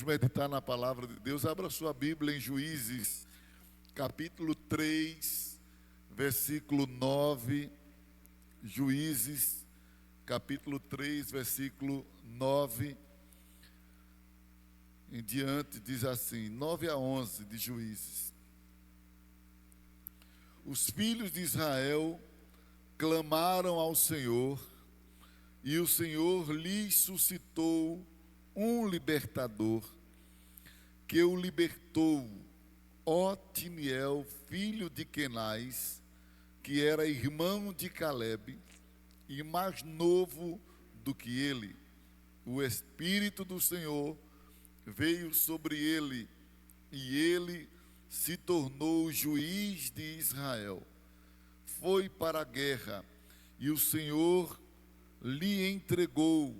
meditar na palavra de Deus. Abra sua Bíblia em Juízes, capítulo 3, versículo 9. Juízes, capítulo 3, versículo 9. Em diante diz assim, 9 a 11 de Juízes. Os filhos de Israel clamaram ao Senhor, e o Senhor lhes suscitou um libertador, que o libertou, Otiniel, filho de Quenaz, que era irmão de Calebe, e mais novo do que ele. O Espírito do Senhor veio sobre ele, e ele se tornou juiz de Israel. Foi para a guerra, e o Senhor lhe entregou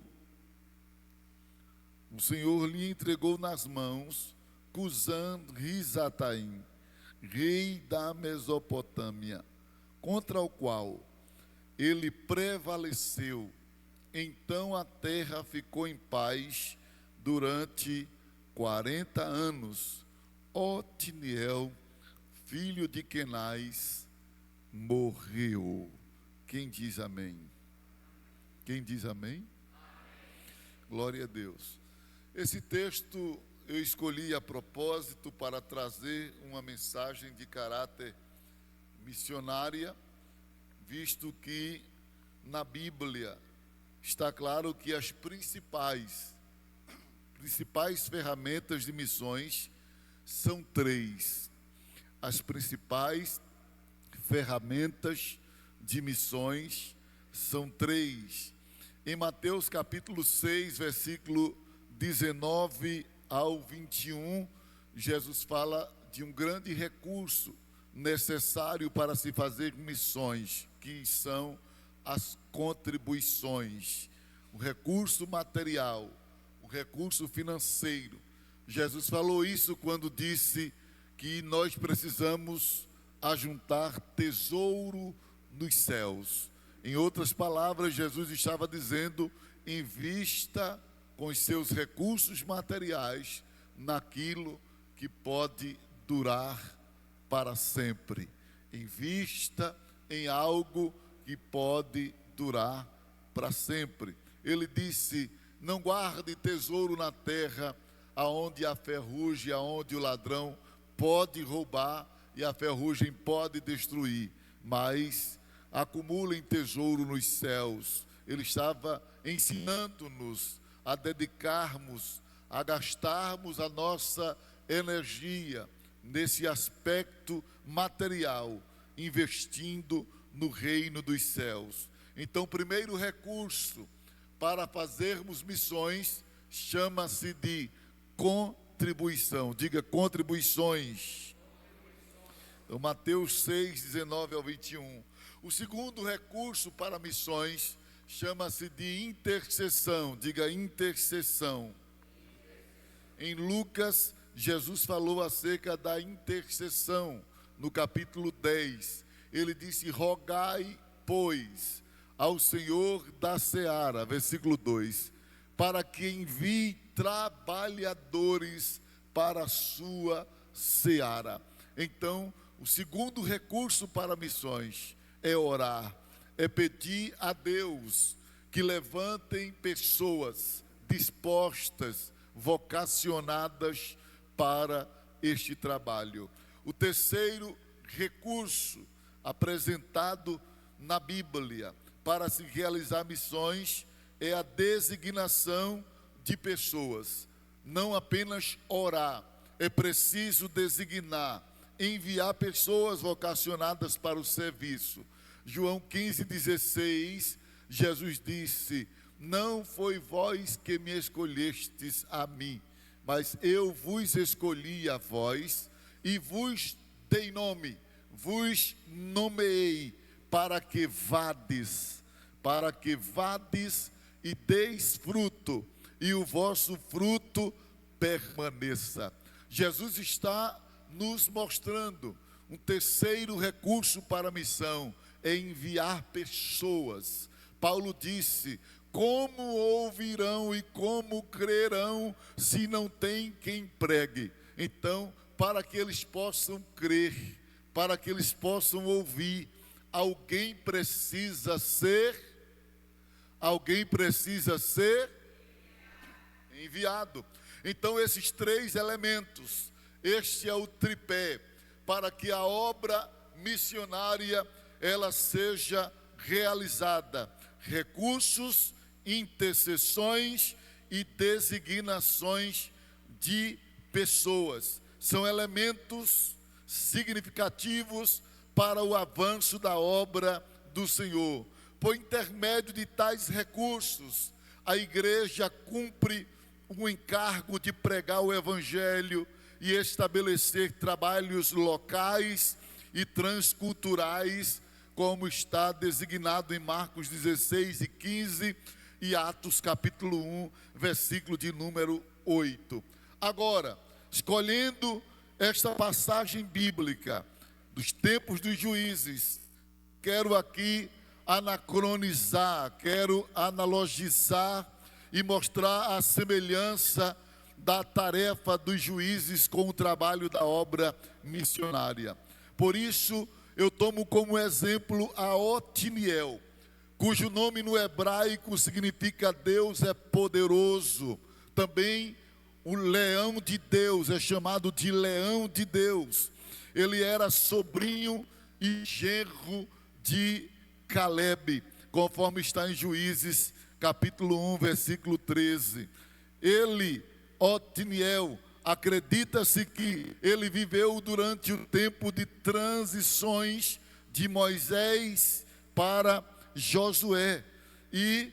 nas mãos Cusã-Risataim, rei da Mesopotâmia, contra o qual ele prevaleceu. Então a terra ficou em paz durante 40 anos. Otiniel, filho de Quenaz, morreu. Quem diz amém? Quem diz amém? Glória a Deus. Esse texto eu escolhi a propósito para trazer uma mensagem de caráter missionária, visto que na Bíblia está claro que as principais ferramentas de missões são três. As principais ferramentas de missões são três. Em Mateus capítulo 6, versículo 19 ao 21, Jesus fala de um grande recurso necessário para se fazer missões, que são as contribuições, o recurso material, o recurso financeiro. Jesus falou isso quando disse que nós precisamos ajuntar tesouro nos céus. Em outras palavras, Jesus estava dizendo: invista com os seus recursos materiais naquilo que pode durar para sempre. Invista em algo que pode durar para sempre. Ele disse: não guarde tesouro na terra, aonde a ferrugem, aonde o ladrão pode roubar e a ferrugem pode destruir, mas acumulem tesouro nos céus. Ele estava ensinando-nos a dedicarmos, a gastarmos a nossa energia nesse aspecto material, investindo no reino dos céus. Então, o primeiro recurso para fazermos missões chama-se de contribuição. Diga contribuições. Então, Mateus 6, 19 ao 21. O segundo recurso para missões chama-se de intercessão. Diga intercessão. Em Lucas, Jesus falou acerca da intercessão. No capítulo 10, ele disse: rogai, pois, ao Senhor da seara, versículo 2, para que envie trabalhadores para a sua seara. Então, o segundo recurso para missões é orar, é pedir a Deus que levantem pessoas dispostas, vocacionadas para este trabalho. O terceiro recurso apresentado na Bíblia para se realizar missões é a designação de pessoas. Não apenas orar, é preciso designar, enviar pessoas vocacionadas para o serviço. João 15:16, Jesus disse: não foi vós que me escolhestes a mim, mas eu vos escolhi a vós e vos dei nome, vos nomeei, para que vades e deis fruto, e o vosso fruto permaneça. Jesus está nos mostrando um terceiro recurso para a missão, é enviar pessoas. Paulo disse: como ouvirão e como crerão se não tem quem pregue? Então, para que eles possam crer, para que eles possam ouvir, alguém precisa ser enviado. Então, esses três elementos, este é o tripé, para que a obra missionária ela seja realizada: recursos, intercessões e designações de pessoas. São elementos significativos para o avanço da obra do Senhor. Por intermédio de tais recursos, a igreja cumpre um encargo de pregar o evangelho e estabelecer trabalhos locais e transculturais, como está designado em Marcos 16 e 15 e Atos capítulo 1, versículo de número 8. Agora, escolhendo esta passagem bíblica dos tempos dos juízes, quero aqui anacronizar, quero analogizar e mostrar a semelhança da tarefa dos juízes com o trabalho da obra missionária. Por isso, eu tomo como exemplo a Otiniel, cujo nome no hebraico significa Deus é poderoso. Também o leão de Deus é chamado de leão de Deus. Ele era sobrinho e genro de Calebe, conforme está em Juízes capítulo 1, versículo 13. Ele, Otiniel, acredita-se que ele viveu durante o tempo de transições de Moisés para Josué e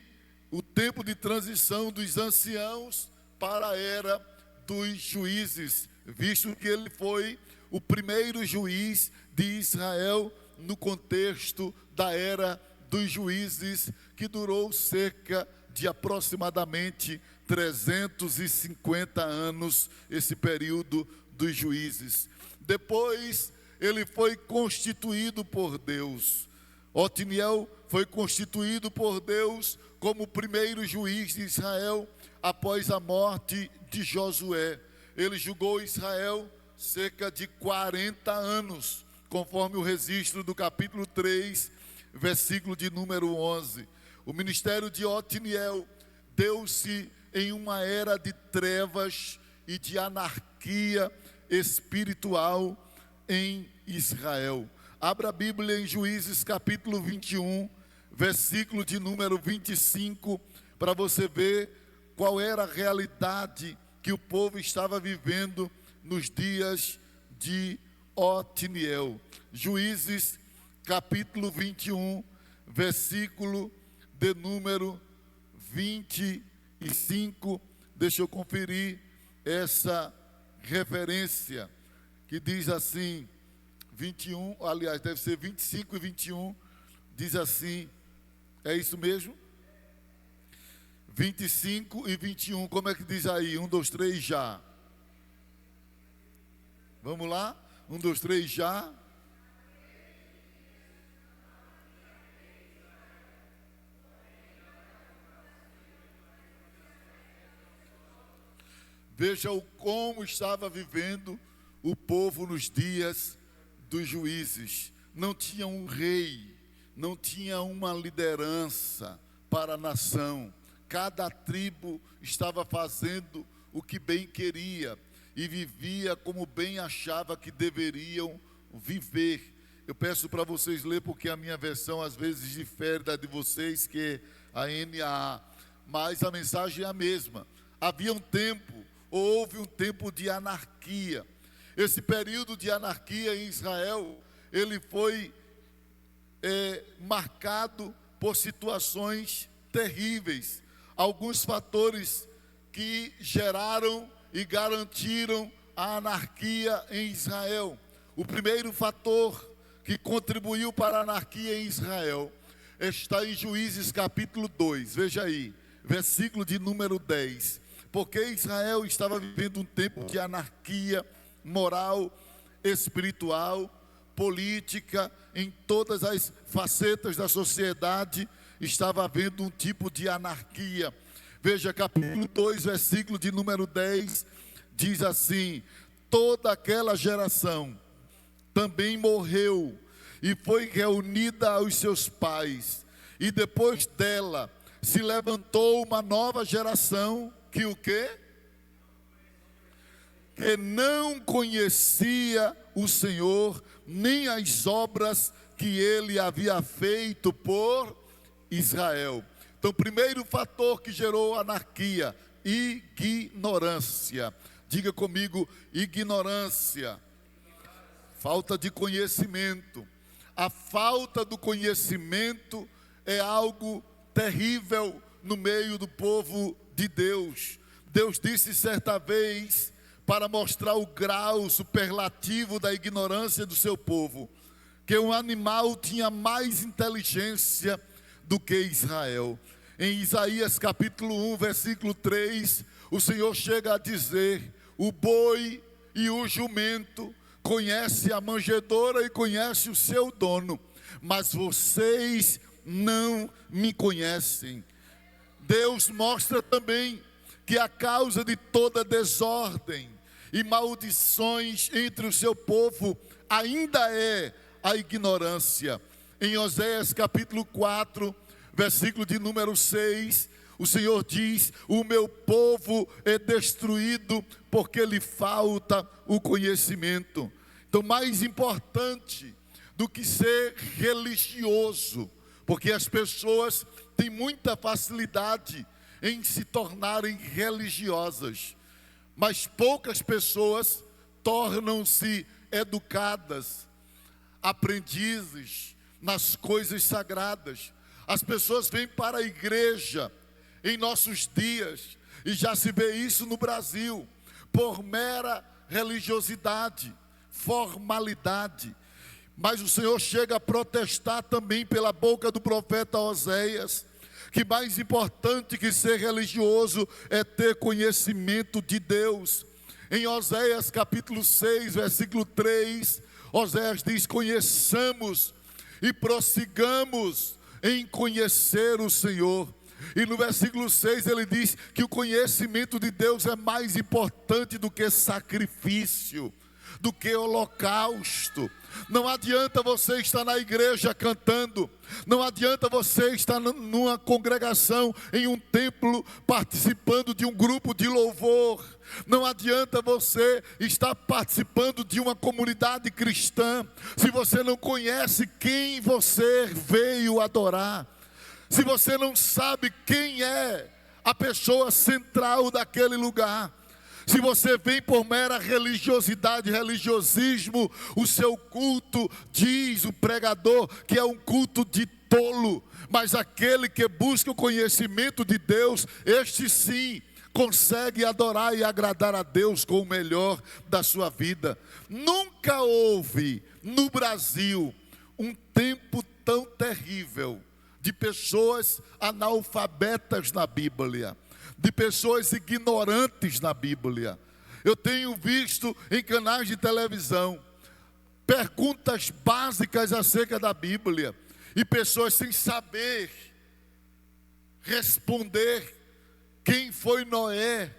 o tempo de transição dos anciãos para a era dos juízes, visto que ele foi o primeiro juiz de Israel no contexto da era dos juízes, que durou cerca de aproximadamente 350 anos, esse período dos juízes. Depois ele foi constituído por Deus. Otiniel foi constituído por Deus como o primeiro juiz de Israel após a morte de Josué. Ele julgou Israel cerca de 40 anos, conforme o registro do capítulo 3, versículo de número 11. O ministério de Otiniel deu-se em uma era de trevas e de anarquia espiritual em Israel. Abra a Bíblia em Juízes capítulo 21, versículo de número 25, para você ver qual era a realidade que o povo estava vivendo nos dias de Otiniel. Juízes capítulo 21, versículo de número 25. Deixa eu conferir essa referência, que diz assim, 21, aliás, deve ser 25 e 21, diz assim, é isso mesmo? 25 e 21, como é que diz aí? 1, 2, 3, já. Vamos lá? 1, 2, 3, já. Veja como estava vivendo o povo nos dias dos juízes. Não tinha um rei, não tinha uma liderança para a nação. Cada tribo estava fazendo o que bem queria e vivia como bem achava que deveriam viver. Eu peço para vocês ler, porque a minha versão às vezes difere da de vocês, que é a NAA, mas a mensagem é a mesma. Havia um tempo, houve um tempo de anarquia. Esse período de anarquia em Israel, ele foi marcado por situações terríveis. Alguns fatores que geraram e garantiram a anarquia em Israel. O primeiro fator que contribuiu para a anarquia em Israel está em Juízes capítulo 2, veja aí, versículo de número 10. Porque Israel estava vivendo um tempo de anarquia moral, espiritual, política, em todas as facetas da sociedade, estava havendo um tipo de anarquia. Veja, capítulo 2, versículo de número 10, diz assim: toda aquela geração também morreu e foi reunida aos seus pais, e depois dela se levantou uma nova geração que o quê? Que não conhecia o Senhor, nem as obras que ele havia feito por Israel. Então, o primeiro fator que gerou anarquia: ignorância. Diga comigo: ignorância. Falta de conhecimento. A falta do conhecimento é algo terrível no meio do povo de Deus. Deus disse certa vez, para mostrar o grau superlativo da ignorância do seu povo, que um animal tinha mais inteligência do que Israel. Em Isaías capítulo 1, versículo 3, o Senhor chega a dizer: o boi e o jumento conhece a manjedoura e conhece o seu dono, mas vocês não me conhecem. Deus mostra também que a causa de toda desordem e maldições entre o seu povo ainda é a ignorância. Em Oséias capítulo 4, versículo de número 6, o Senhor diz: o meu povo é destruído porque lhe falta o conhecimento. Então, mais importante do que ser religioso, porque as pessoas têm muita facilidade em se tornarem religiosas, mas poucas pessoas tornam-se educadas, aprendizes nas coisas sagradas. As pessoas vêm para a igreja em nossos dias, e já se vê isso no Brasil, por mera religiosidade, formalidade. Mas o Senhor chega a protestar também pela boca do profeta Oséias, que mais importante que ser religioso é ter conhecimento de Deus. Em Oséias capítulo 6, versículo 3, Oséias diz: conheçamos e prossigamos em conhecer o Senhor. E no versículo 6 ele diz que o conhecimento de Deus é mais importante do que sacrifício, do que holocausto. Não adianta você estar na igreja cantando, não adianta você estar numa congregação, em um templo, participando de um grupo de louvor, não adianta você estar participando de uma comunidade cristã, se você não conhece quem você veio adorar, se você não sabe quem é a pessoa central daquele lugar. Se você vem por mera religiosidade, religiosismo, o seu culto, diz o pregador, que é um culto de tolo. Mas aquele que busca o conhecimento de Deus, este sim consegue adorar e agradar a Deus com o melhor da sua vida. Nunca houve no Brasil um tempo tão terrível de pessoas analfabetas na Bíblia, de pessoas ignorantes na Bíblia. Eu tenho visto em canais de televisão perguntas básicas acerca da Bíblia, e pessoas sem saber responder quem foi Noé,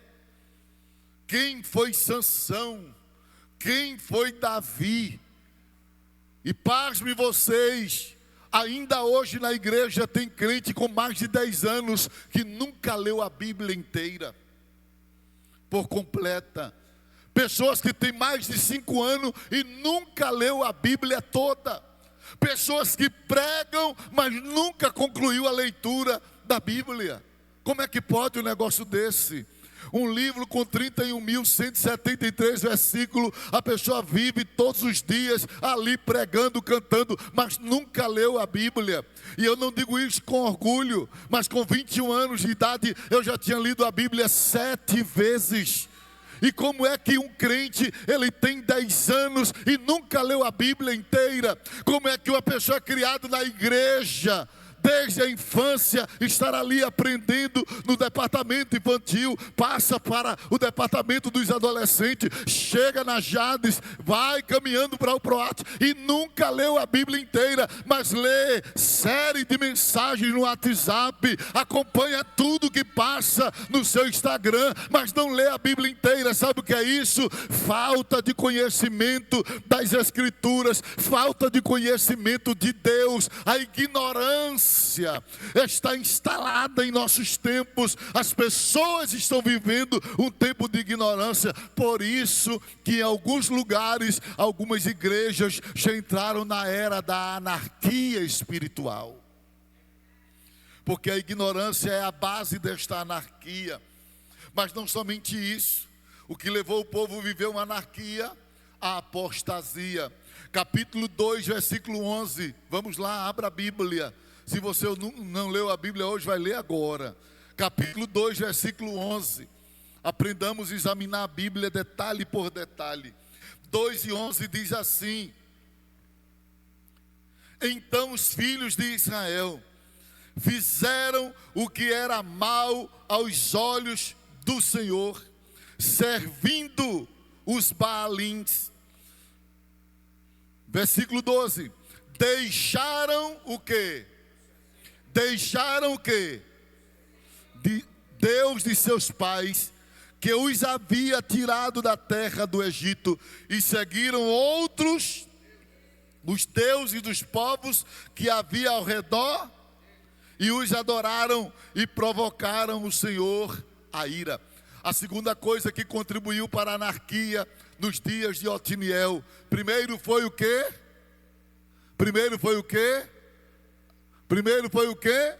quem foi Sansão, quem foi Davi. E pasme vocês, ainda hoje na igreja tem crente com mais de 10 anos que nunca leu a Bíblia inteira, por completa. Pessoas que têm mais de 5 anos e nunca leu a Bíblia toda. Pessoas que pregam, mas nunca concluiu a leitura da Bíblia. Como é que pode um negócio desse? Um livro com 31.173 versículos, a pessoa vive todos os dias ali pregando, cantando, mas nunca leu a Bíblia. E eu não digo isso com orgulho, mas com 21 anos de idade eu já tinha lido a Bíblia 7 vezes. E como é que um crente, ele tem 10 anos e nunca leu a Bíblia inteira? Como é que uma pessoa criada na igreja desde a infância, estar ali aprendendo no departamento infantil, passa para o departamento dos adolescentes, chega na Jades, vai caminhando para o PROAT e nunca leu a Bíblia inteira, mas lê série de mensagens no WhatsApp, acompanha tudo que passa no seu Instagram, mas não lê a Bíblia inteira. Sabe o que é isso? Falta de conhecimento das Escrituras, falta de conhecimento de Deus. A ignorância está instalada em nossos tempos. As pessoas estão vivendo um tempo de ignorância. Por isso que em alguns lugares, algumas igrejas já entraram na era da anarquia espiritual. Porque a ignorância é a base desta anarquia. Mas não somente isso. O que levou o povo a viver uma anarquia? A apostasia. Capítulo 2, versículo 11. Vamos lá, abra a Bíblia. Se você não leu a Bíblia hoje, vai ler agora. Capítulo 2, versículo 11. Aprendamos a examinar a Bíblia detalhe por detalhe. 2 e 11 diz assim: então os filhos de Israel fizeram o que era mal aos olhos do Senhor, servindo os Baalins. Versículo 12. Deixaram o quê? Deixaram o quê? Deus de seus pais, que os havia tirado da terra do Egito, e seguiram outros, os deuses dos povos que havia ao redor, e os adoraram e provocaram o Senhor a ira. A segunda coisa que contribuiu para a anarquia nos dias de Otiniel, primeiro foi o quê? Primeiro foi o quê? Primeiro foi o quê?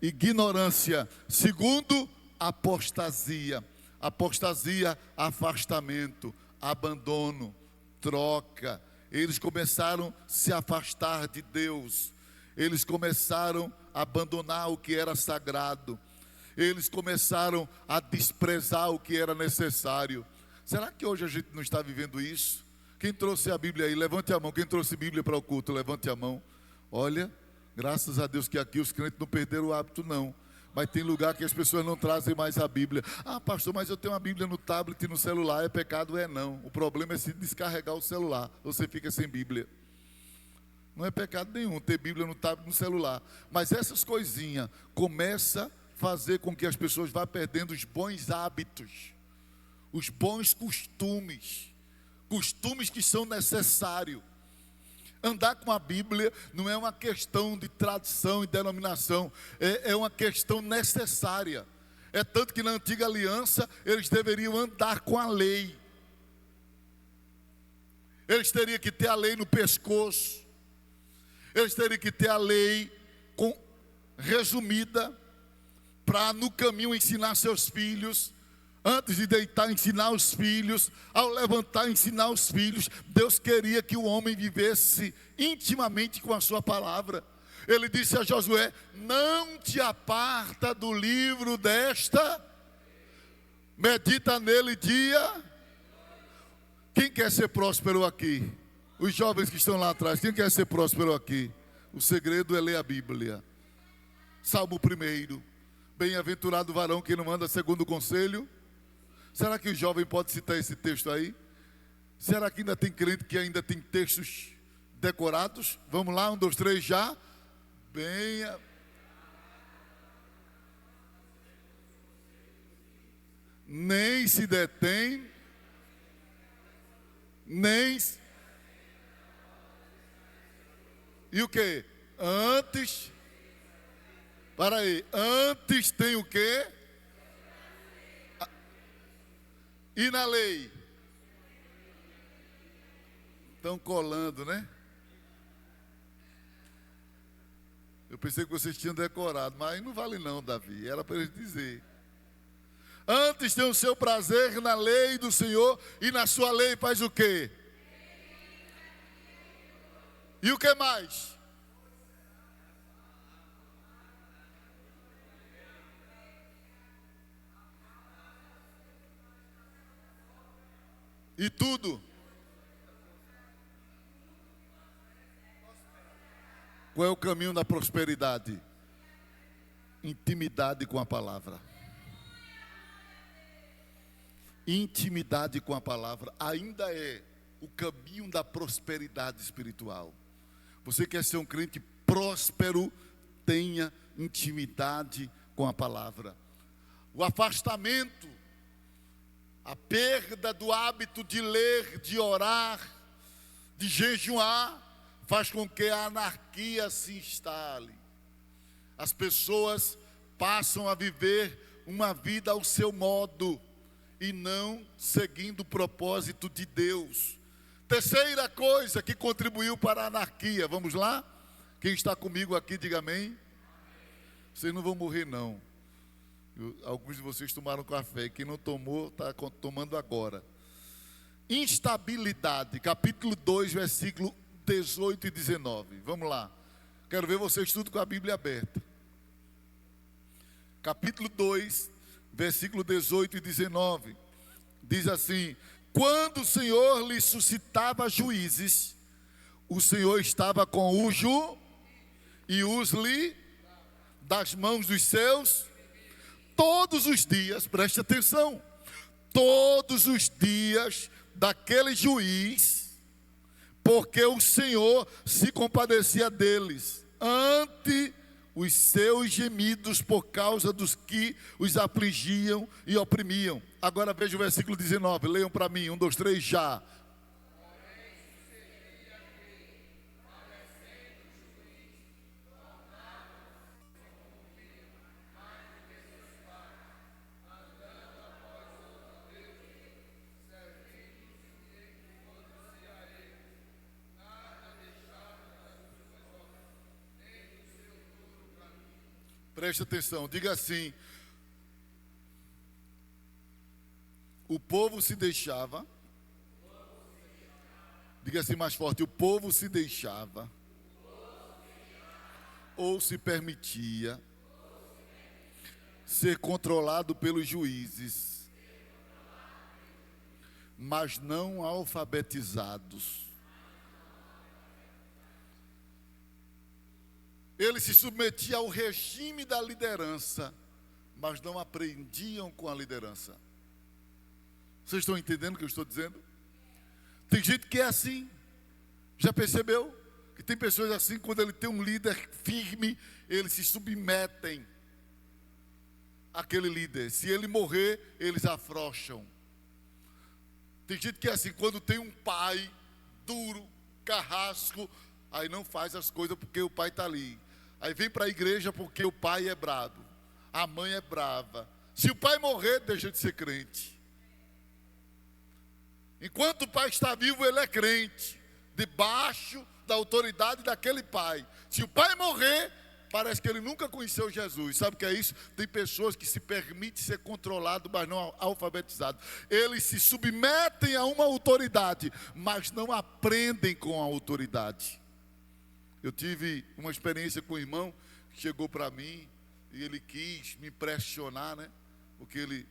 Ignorância. Segundo, apostasia. Apostasia, afastamento, abandono, troca. Eles começaram a se afastar de Deus. Eles começaram a abandonar o que era sagrado. Eles começaram a desprezar o que era necessário. Será que hoje a gente não está vivendo isso? Quem trouxe a Bíblia aí? Levante a mão. Quem trouxe Bíblia para o culto? Levante a mão. Olha, graças a Deus que aqui os crentes não perderam o hábito não. Mas tem lugar que as pessoas não trazem mais a Bíblia. Ah, pastor, mas eu tenho uma Bíblia no tablet e no celular. É pecado? É não. O problema é se descarregar o celular. Você fica sem Bíblia. Não é pecado nenhum ter Bíblia no tablet, no celular. Mas essas coisinhas começam a fazer com que as pessoas vá perdendo os bons hábitos, os bons costumes, costumes que são necessários. Andar com a Bíblia não é uma questão de tradição e denominação, é uma questão necessária. É tanto que na antiga aliança eles deveriam andar com a lei. Eles teriam que ter a lei no pescoço. Eles teriam que ter a lei resumida, para no caminho ensinar seus filhos, antes de deitar ensinar os filhos, ao levantar ensinar os filhos. Deus queria que o homem vivesse intimamente com a sua palavra. Ele disse a Josué: não te aparta do livro desta, medita nele dia. Quem quer ser próspero aqui? Os jovens que estão lá atrás, quem quer ser próspero aqui? O segredo é ler a Bíblia. Salmo 1. Bem-aventurado o varão que não anda segundo o conselho. Será que o jovem pode citar esse texto aí? Será que ainda tem crente que ainda tem textos decorados? Vamos lá, 1, 2, 3, já. Nem se detém, nem... E o que? Antes... Para aí, antes tem o quê? E na lei? Estão colando, né? Eu pensei que vocês tinham decorado, mas não vale não, Davi. Era para eles dizer. Antes tem o seu prazer na lei do Senhor, e na sua lei faz o quê? E o que mais? E tudo. Qual é o caminho da prosperidade? Intimidade com a palavra. Intimidade com a palavra ainda é o caminho da prosperidade espiritual. Você quer ser um crente próspero, tenha intimidade com a palavra. O afastamento, a perda do hábito de ler, de orar, de jejuar, faz com que a anarquia se instale. As pessoas passam a viver uma vida ao seu modo e não seguindo o propósito de Deus. Terceira coisa que contribuiu para a anarquia, vamos lá? Quem está comigo aqui, diga amém. Vocês não vão morrer não. Alguns de vocês tomaram café, quem não tomou, está tomando agora. Instabilidade, capítulo 2, versículo 18 e 19. Vamos lá. Quero ver vocês tudo com a Bíblia aberta. Capítulo 2, versículo 18 e 19. Diz assim: quando o Senhor lhe suscitava juízes, o Senhor estava com o e os-lhe das mãos dos seus todos os dias, preste atenção, todos os dias daquele juiz, porque o Senhor se compadecia deles, ante os seus gemidos por causa dos que os afligiam e oprimiam. Agora veja o versículo 19, leiam para mim, 1, 2, 3, já. Preste atenção, diga assim: o povo se deixava, diga assim mais forte, o povo se deixava, ou se permitia ser controlado pelos juízes, mas não alfabetizados. Eles se submetiam ao regime da liderança, mas não aprendiam com a liderança. Vocês estão entendendo o que eu estou dizendo? Tem gente que é assim. Já percebeu? Que tem pessoas assim, quando ele tem um líder firme, eles se submetem àquele líder. Se ele morrer, eles afrouxam. Tem gente que é assim, quando tem um pai duro, carrasco, aí não faz as coisas porque o pai está ali. Aí vem para a igreja porque o pai é bravo, a mãe é brava. Se o pai morrer, deixa de ser crente. Enquanto o pai está vivo, ele é crente, debaixo da autoridade daquele pai. Se o pai morrer, parece que ele nunca conheceu Jesus. Sabe o que é isso? Tem pessoas que se permitem ser controlados, mas não alfabetizados. Eles se submetem a uma autoridade, mas não aprendem com a autoridade. Eu tive uma experiência com um irmão que chegou para mim e ele quis me impressionar, né? Porque ele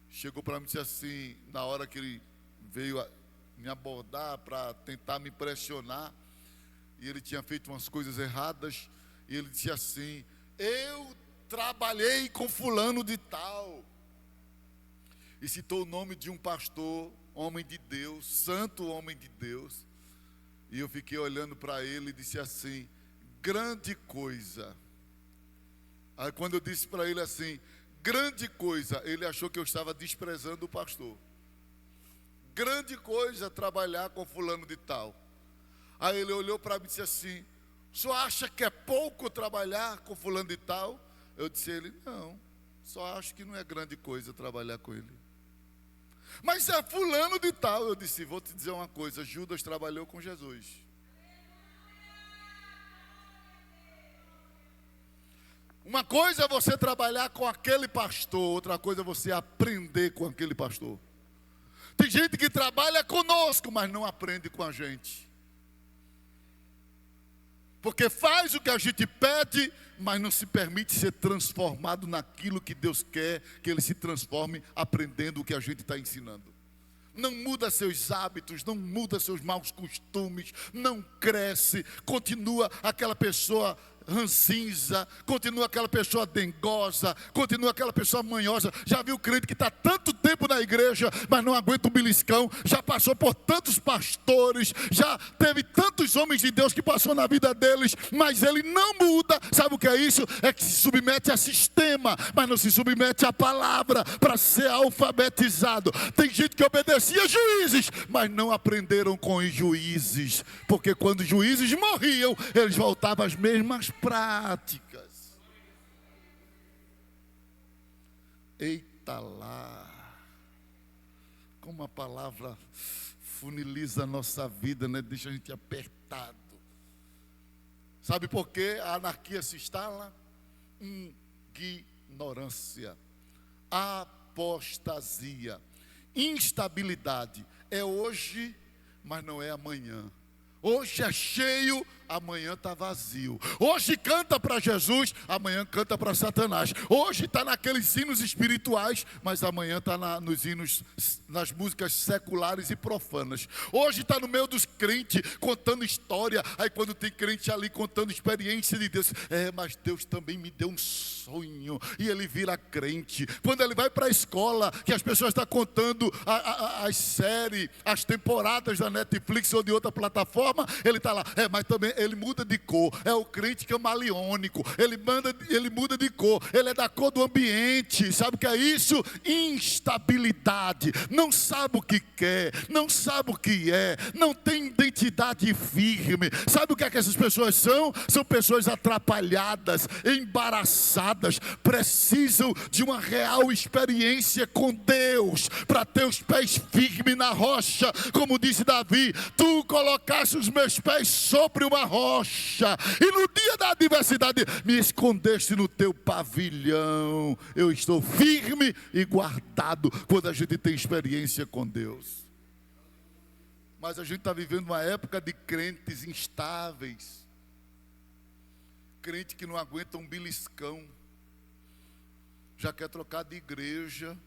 chegou para mim e disse assim, na hora que ele veio me abordar para tentar me impressionar, e ele tinha feito umas coisas erradas, e ele disse assim: eu trabalhei com fulano de tal, e citou o nome de um pastor, homem de Deus, santo homem de Deus. E eu fiquei olhando para ele e disse assim: grande coisa. Aí quando eu disse para ele assim, grande coisa, ele achou que eu estava desprezando o pastor. Grande coisa trabalhar com fulano de tal. Aí ele olhou para mim e disse assim: o senhor acha que é pouco trabalhar com fulano de tal? Eu disse a ele: não, só acho que não é grande coisa trabalhar com ele. Mas é fulano de tal. Eu disse: vou te dizer uma coisa, Judas trabalhou com Jesus. Uma coisa é você trabalhar com aquele pastor, outra coisa é você aprender com aquele pastor. Tem gente que trabalha conosco, mas não aprende com a gente. Porque faz o que a gente pede, mas não se permite ser transformado naquilo que Deus quer que ele se transforme, aprendendo o que a gente está ensinando. Não muda seus hábitos, não muda seus maus costumes, não cresce, continua aquela pessoa ranzinza, continua aquela pessoa dengosa, continua aquela pessoa manhosa. Já viu crente que está tanto tempo na igreja, mas não aguenta um beliscão, já passou por tantos pastores, já teve tantos homens de Deus que passou na vida deles, mas ele não muda. Sabe o que é isso? É que se submete a sistema, mas não se submete à palavra para ser alfabetizado. Tem gente que obedecia juízes, mas não aprenderam com os juízes, porque quando os juízes morriam, eles voltavam às mesmas práticas. Eita lá, como a palavra funiliza a nossa vida, né? Deixa a gente apertado. Sabe por que a anarquia se instala? Ignorância, apostasia, instabilidade. É hoje, mas não é amanhã. Hoje é cheio, amanhã está vazio. Hoje canta para Jesus, amanhã canta para Satanás. Hoje está naqueles hinos espirituais, mas amanhã está nos hinos, nas músicas seculares e profanas. Hoje está no meio dos crentes, contando história. Aí quando tem crente ali contando experiência de Deus, mas Deus também me deu um sonho, e ele vira crente. Quando ele vai para a escola, que as pessoas estão contando as séries, as temporadas da Netflix ou de outra plataforma, ele está lá, mas também ele muda de cor. É o crente camaleônico, ele muda de cor, ele é da cor do ambiente. Sabe o que é isso? Instabilidade, não sabe o que quer, não sabe o que é, não tem identidade firme. Sabe o que é que essas pessoas são? São pessoas atrapalhadas, embaraçadas, precisam de uma real experiência com Deus, para ter os pés firmes na rocha, como disse Davi: tu colocaste os meus pés sobre uma rocha, e no dia da adversidade me escondeste no teu pavilhão. Eu estou firme e guardado quando a gente tem experiência com Deus. Mas a gente está vivendo uma época de crentes instáveis, crente que não aguenta um beliscão, já quer trocar de igreja,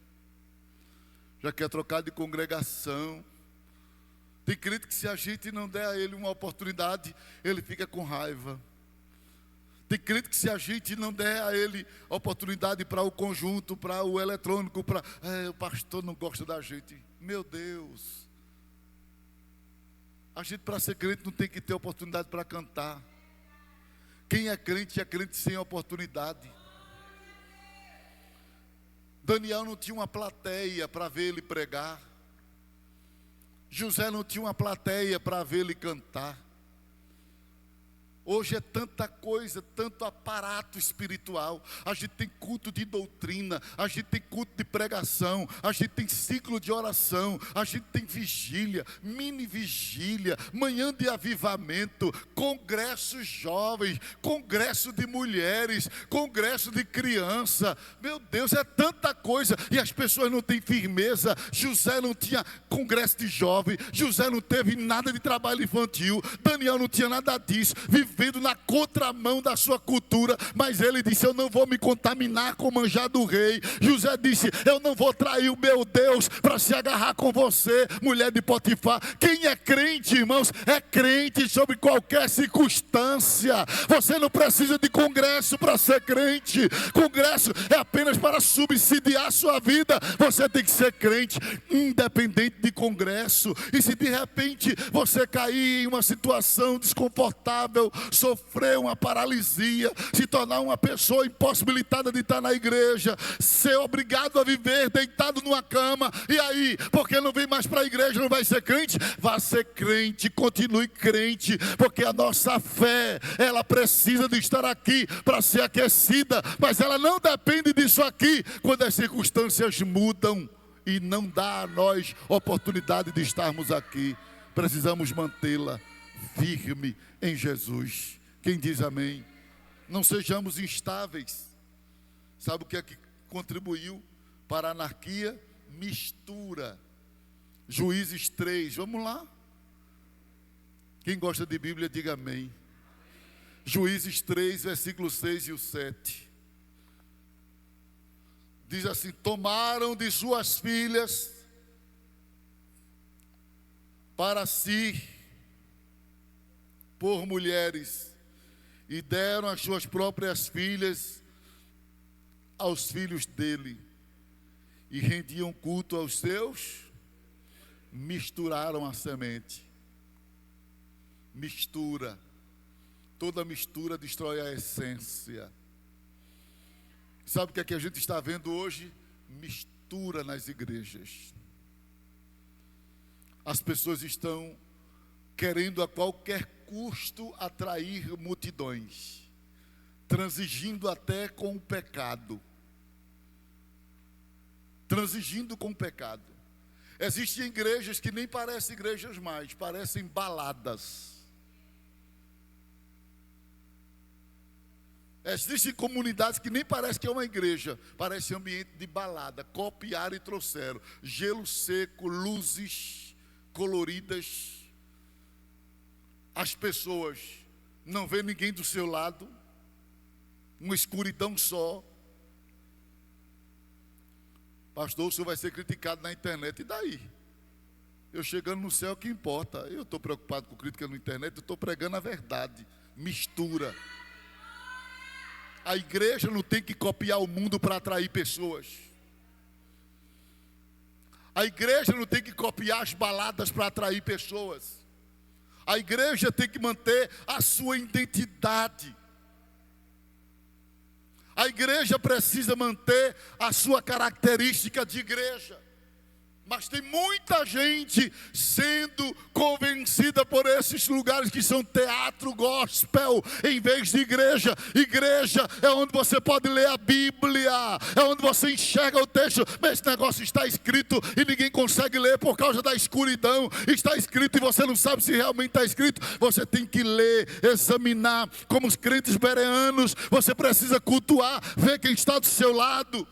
já quer trocar de congregação. Tem crente que, se a gente não der a ele uma oportunidade, ele fica com raiva. Tem crente que, se a gente não der a ele oportunidade para o conjunto, para o eletrônico, o pastor não gosta da gente. Meu Deus, a gente, para ser crente, não tem que ter oportunidade para cantar. Quem é crente sem oportunidade. Daniel não tinha uma plateia para ver ele pregar. José não tinha uma plateia para ver ele cantar. Hoje é tanta coisa, tanto aparato espiritual. A gente tem culto de doutrina, a gente tem culto de pregação, a gente tem ciclo de oração, a gente tem vigília, mini vigília, manhã de avivamento, congressos jovens, congresso de mulheres, congresso de criança. Meu Deus, é tanta coisa, e as pessoas não têm firmeza. José não tinha congresso de jovem, José não teve nada de trabalho infantil, Daniel não tinha nada disso, vivendo na contramão da sua cultura, mas ele disse: eu não vou me contaminar com o manjar do rei. José disse: eu não vou trair o meu Deus para se agarrar com você, mulher de Potifar. Quem é crente, irmãos, é crente sobre qualquer circunstância. Você não precisa de congresso para ser crente. Congresso é apenas para subsidiar a sua vida. Você tem que ser crente independente de congresso. E se de repente você cair em uma situação desconfortável, sofrer uma paralisia, se tornar uma pessoa impossibilitada de estar na igreja, ser obrigado a viver deitado numa cama, e aí, porque não vem mais para a igreja, não vai ser crente? Vá ser crente, continue crente, porque a nossa fé, ela precisa de estar aqui para ser aquecida, mas ela não depende disso aqui quando as circunstâncias mudam e não dá a nós oportunidade de estarmos aqui. Precisamos mantê-la firme em Jesus. Quem diz amém? Não sejamos instáveis. Sabe o que é que contribuiu para a anarquia? Mistura. Juízes 3, vamos lá. Quem gosta de Bíblia, diga amém. Juízes 3, versículo 6 e o 7. Diz assim: tomaram de suas filhas para si por mulheres, e deram as suas próprias filhas aos filhos dele, e rendiam culto aos seus, misturaram a semente. Mistura. Toda mistura destrói a essência. Sabe o que é que a gente está vendo hoje? Mistura nas igrejas. As pessoas estão querendo a qualquer custo atrair multidões, transigindo até com o pecado. Transigindo com o pecado. Existem igrejas que nem parecem igrejas mais, parecem baladas. Existem comunidades que nem parece que é uma igreja, parece ambiente de balada. Copiaram e trouxeram gelo seco, luzes coloridas. As pessoas não vê ninguém do seu lado, uma escuridão só. Pastor, o senhor vai ser criticado na internet, e daí? Eu chegando no céu, o que importa? Eu estou preocupado com crítica na internet, eu estou pregando a verdade. Mistura. A igreja não tem que copiar o mundo para atrair pessoas. A igreja não tem que copiar as baladas para atrair pessoas. A igreja tem que manter a sua identidade. A igreja precisa manter a sua característica de igreja. Mas tem muita gente sendo convencida por esses lugares que são teatro gospel, em vez de igreja. Igreja é onde você pode ler a Bíblia, é onde você enxerga o texto. Mas esse negócio está escrito e ninguém consegue ler por causa da escuridão. Está escrito e você não sabe se realmente está escrito. Você tem que ler, examinar, como os crentes bereanos. Você precisa cultuar, ver quem está do seu lado.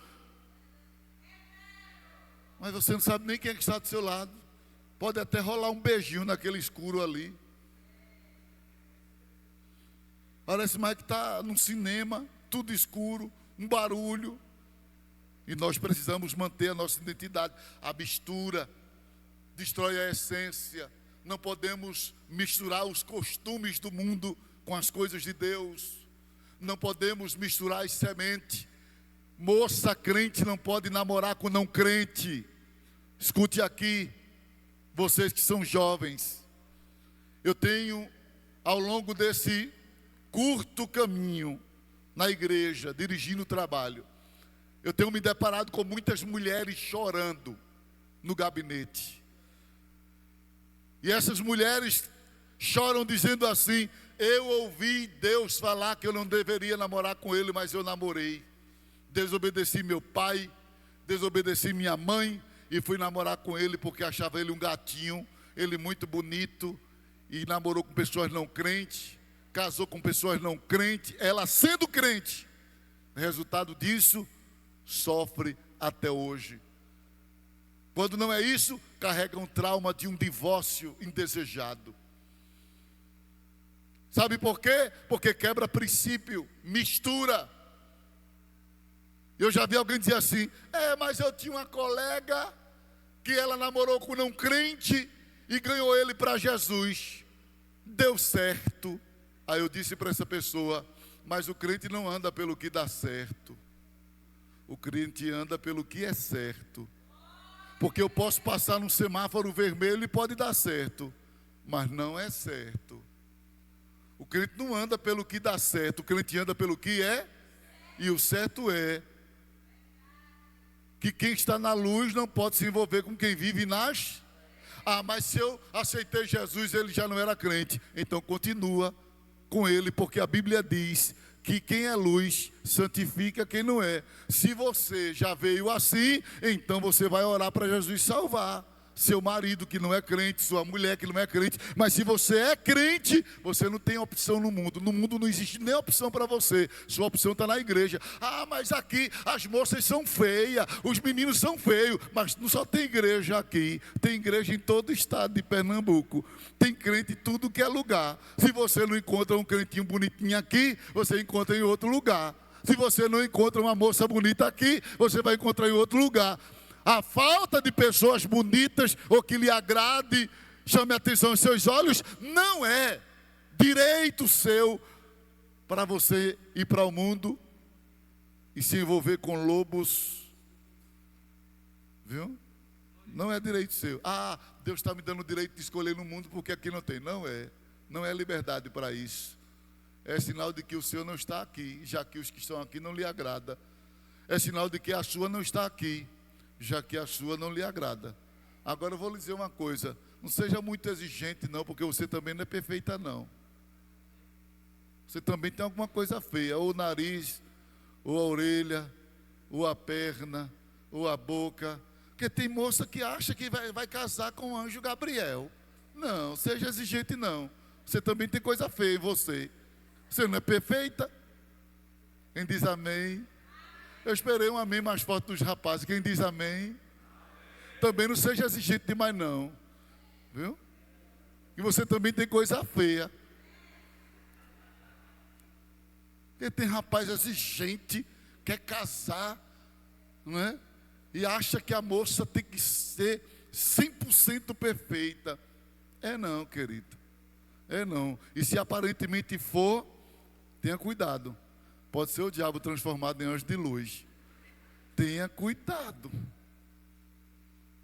Mas você não sabe nem quem é que está do seu lado. Pode até rolar um beijinho naquele escuro ali. Parece mais que está num cinema, tudo escuro, um barulho. E nós precisamos manter a nossa identidade. A mistura destrói a essência. Não podemos misturar os costumes do mundo com as coisas de Deus. Não podemos misturar as sementes. Moça crente não pode namorar com não crente. Escute aqui, vocês que são jovens. Eu tenho, ao longo desse curto caminho na igreja, dirigindo o trabalho, eu tenho me deparado com muitas mulheres chorando no gabinete. E essas mulheres choram dizendo assim: eu ouvi Deus falar que eu não deveria namorar com ele, mas eu namorei. Desobedeci meu pai, desobedeci minha mãe e fui namorar com ele porque achava ele um gatinho, ele muito bonito, e namorou com pessoas não crentes, casou com pessoas não crentes, ela sendo crente. Resultado disso, sofre até hoje. Quando não é isso, carrega um trauma de um divórcio indesejado. Sabe por quê? Porque quebra princípio, mistura. Eu já vi alguém dizer assim: mas eu tinha uma colega que ela namorou com um não crente e ganhou ele para Jesus. Deu certo. Aí eu disse para essa pessoa: mas o crente não anda pelo que dá certo. O crente anda pelo que é certo. Porque eu posso passar num semáforo vermelho e pode dar certo, mas não é certo. O crente não anda pelo que dá certo, o crente anda pelo que é. E o certo é que quem está na luz não pode se envolver com quem vive nas... mas se eu aceitei Jesus, ele já não era crente. Então continua com ele, porque a Bíblia diz que quem é luz santifica quem não é. Se você já veio assim, então você vai orar para Jesus salvar seu marido que não é crente, sua mulher que não é crente. Mas se você é crente, você não tem opção no mundo. No mundo não existe nem opção para você. Sua opção está na igreja. Mas aqui as moças são feias, os meninos são feios. Mas não só tem igreja aqui, tem igreja em todo o estado de Pernambuco. Tem crente em tudo que é lugar. Se você não encontra um crentinho bonitinho aqui, você encontra em outro lugar. Se você não encontra uma moça bonita aqui, você vai encontrar em outro lugar. A falta de pessoas bonitas ou que lhe agrade, chame a atenção aos seus olhos, não é direito seu para você ir para o mundo e se envolver com lobos, viu? Não é direito seu. Ah, Deus está me dando o direito de escolher no mundo porque aqui não tem. Não é liberdade para isso. É sinal de que o Senhor não está aqui, já que os que estão aqui não lhe agrada. É sinal de que a sua não está aqui, já que a sua não lhe agrada. Agora eu vou lhe dizer uma coisa, não seja muito exigente não, porque você também não é perfeita não. Você também tem alguma coisa feia, ou o nariz, ou a orelha, ou a perna, ou a boca. Porque tem moça que acha que vai casar com o anjo Gabriel. Não, seja exigente não. Você também tem coisa feia em você. Você não é perfeita? Quem diz amém? Eu esperei um amém mais forte dos rapazes. Quem diz amém? Também não seja exigente demais não. Viu? E você também tem coisa feia. Porque tem rapaz exigente, quer casar, não é? E acha que a moça tem que ser 100% perfeita. É não, querido. É não. E se aparentemente for, tenha cuidado. Pode ser o diabo transformado em anjo de luz. Tenha cuidado.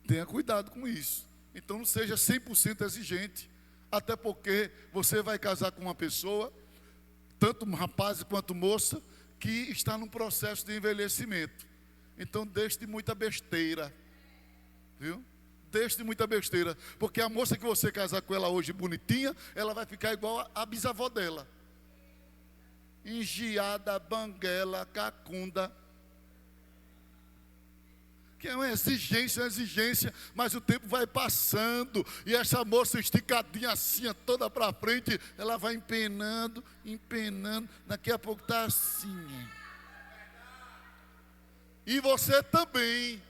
Tenha cuidado com isso. Então não seja 100% exigente. Até porque você vai casar com uma pessoa, tanto rapaz quanto moça, que está num processo de envelhecimento. Então deixe de muita besteira, viu? Deixe de muita besteira, porque a moça que você casar com ela hoje bonitinha, ela vai ficar igual a bisavó dela. Engiada, banguela, cacunda. Que é uma exigência, mas o tempo vai passando, e essa moça esticadinha assim, toda para frente, ela vai empenando, daqui a pouco está assim. E você também.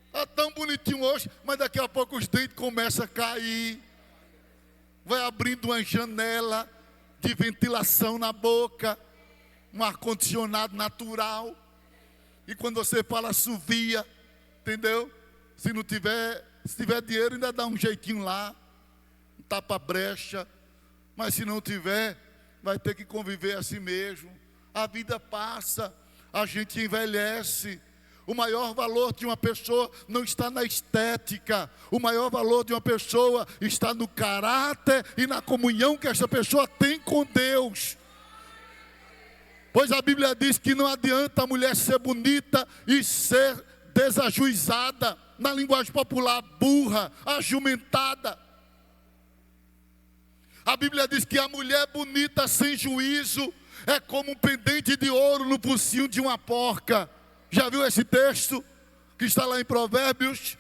Está tão bonitinho hoje, mas daqui a pouco os dentes começam a cair. Vai abrindo uma janela de ventilação na boca, um ar-condicionado natural. E quando você fala assovia, entendeu? Se tiver dinheiro, ainda dá um jeitinho lá, um tapa-brecha. Mas se não tiver, vai ter que conviver assim mesmo. A vida passa. A gente envelhece. O maior valor de uma pessoa não está na estética. O maior valor de uma pessoa está no caráter e na comunhão que essa pessoa tem com Deus. Pois a Bíblia diz que não adianta a mulher ser bonita e ser desajuizada. Na linguagem popular, burra, ajumentada. A Bíblia diz que a mulher bonita sem juízo é como um pendente de ouro no focinho de uma porca. Já viu esse texto que está lá em Provérbios?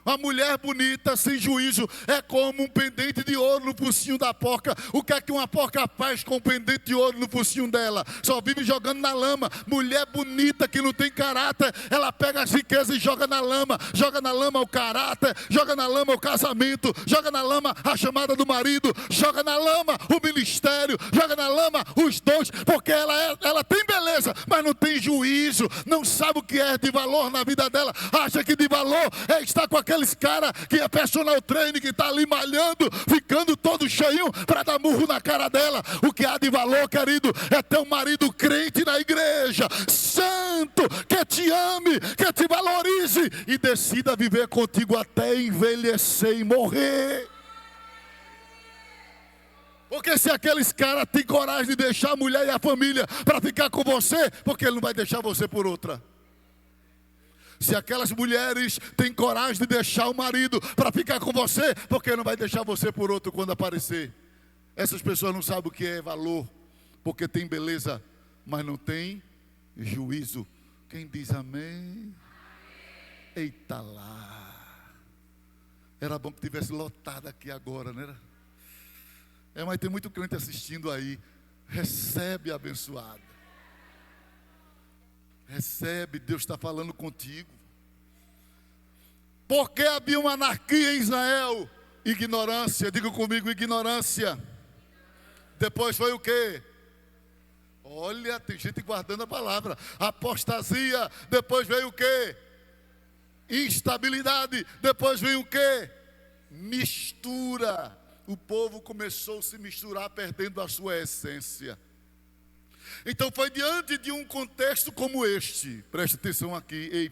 Uma mulher bonita, sem juízo, é como um pendente de ouro no focinho da porca. O que é que uma porca faz com um pendente de ouro no focinho dela? Só vive jogando na lama. Mulher bonita que não tem caráter, ela pega as riquezas e joga na lama. Joga na lama o caráter, joga na lama o casamento, joga na lama a chamada do marido, joga na lama o ministério, joga na lama os dons, porque ela tem beleza, mas não tem juízo, não sabe o que é de valor na vida dela. Acha que de valor é estar com aqueles caras que é personal trainer, que está ali malhando, ficando todo cheinho para dar murro na cara dela. O que há de valor, querido, é ter um marido crente na igreja, santo, que te ame, que te valorize e decida viver contigo até envelhecer e morrer. Porque se aqueles caras têm coragem de deixar a mulher e a família para ficar com você, porque ele não vai deixar você por outra. Se aquelas mulheres têm coragem de deixar o marido para ficar com você, porque não vai deixar você por outro quando aparecer. Essas pessoas não sabem o que é valor, porque tem beleza, mas não tem juízo. Quem diz amém? Eita lá. Era bom que tivesse lotado aqui agora, né? Mas tem muito crente assistindo aí. Recebe, abençoado. Recebe, Deus está falando contigo. Porque havia uma anarquia em Israel? Ignorância, diga comigo, ignorância. Depois foi o quê? Olha, tem gente guardando a palavra. Apostasia, depois veio o quê? Instabilidade, depois veio o quê? Mistura. o povo começou a se misturar, perdendo a sua essência. Então foi diante de um contexto como este, preste atenção aqui,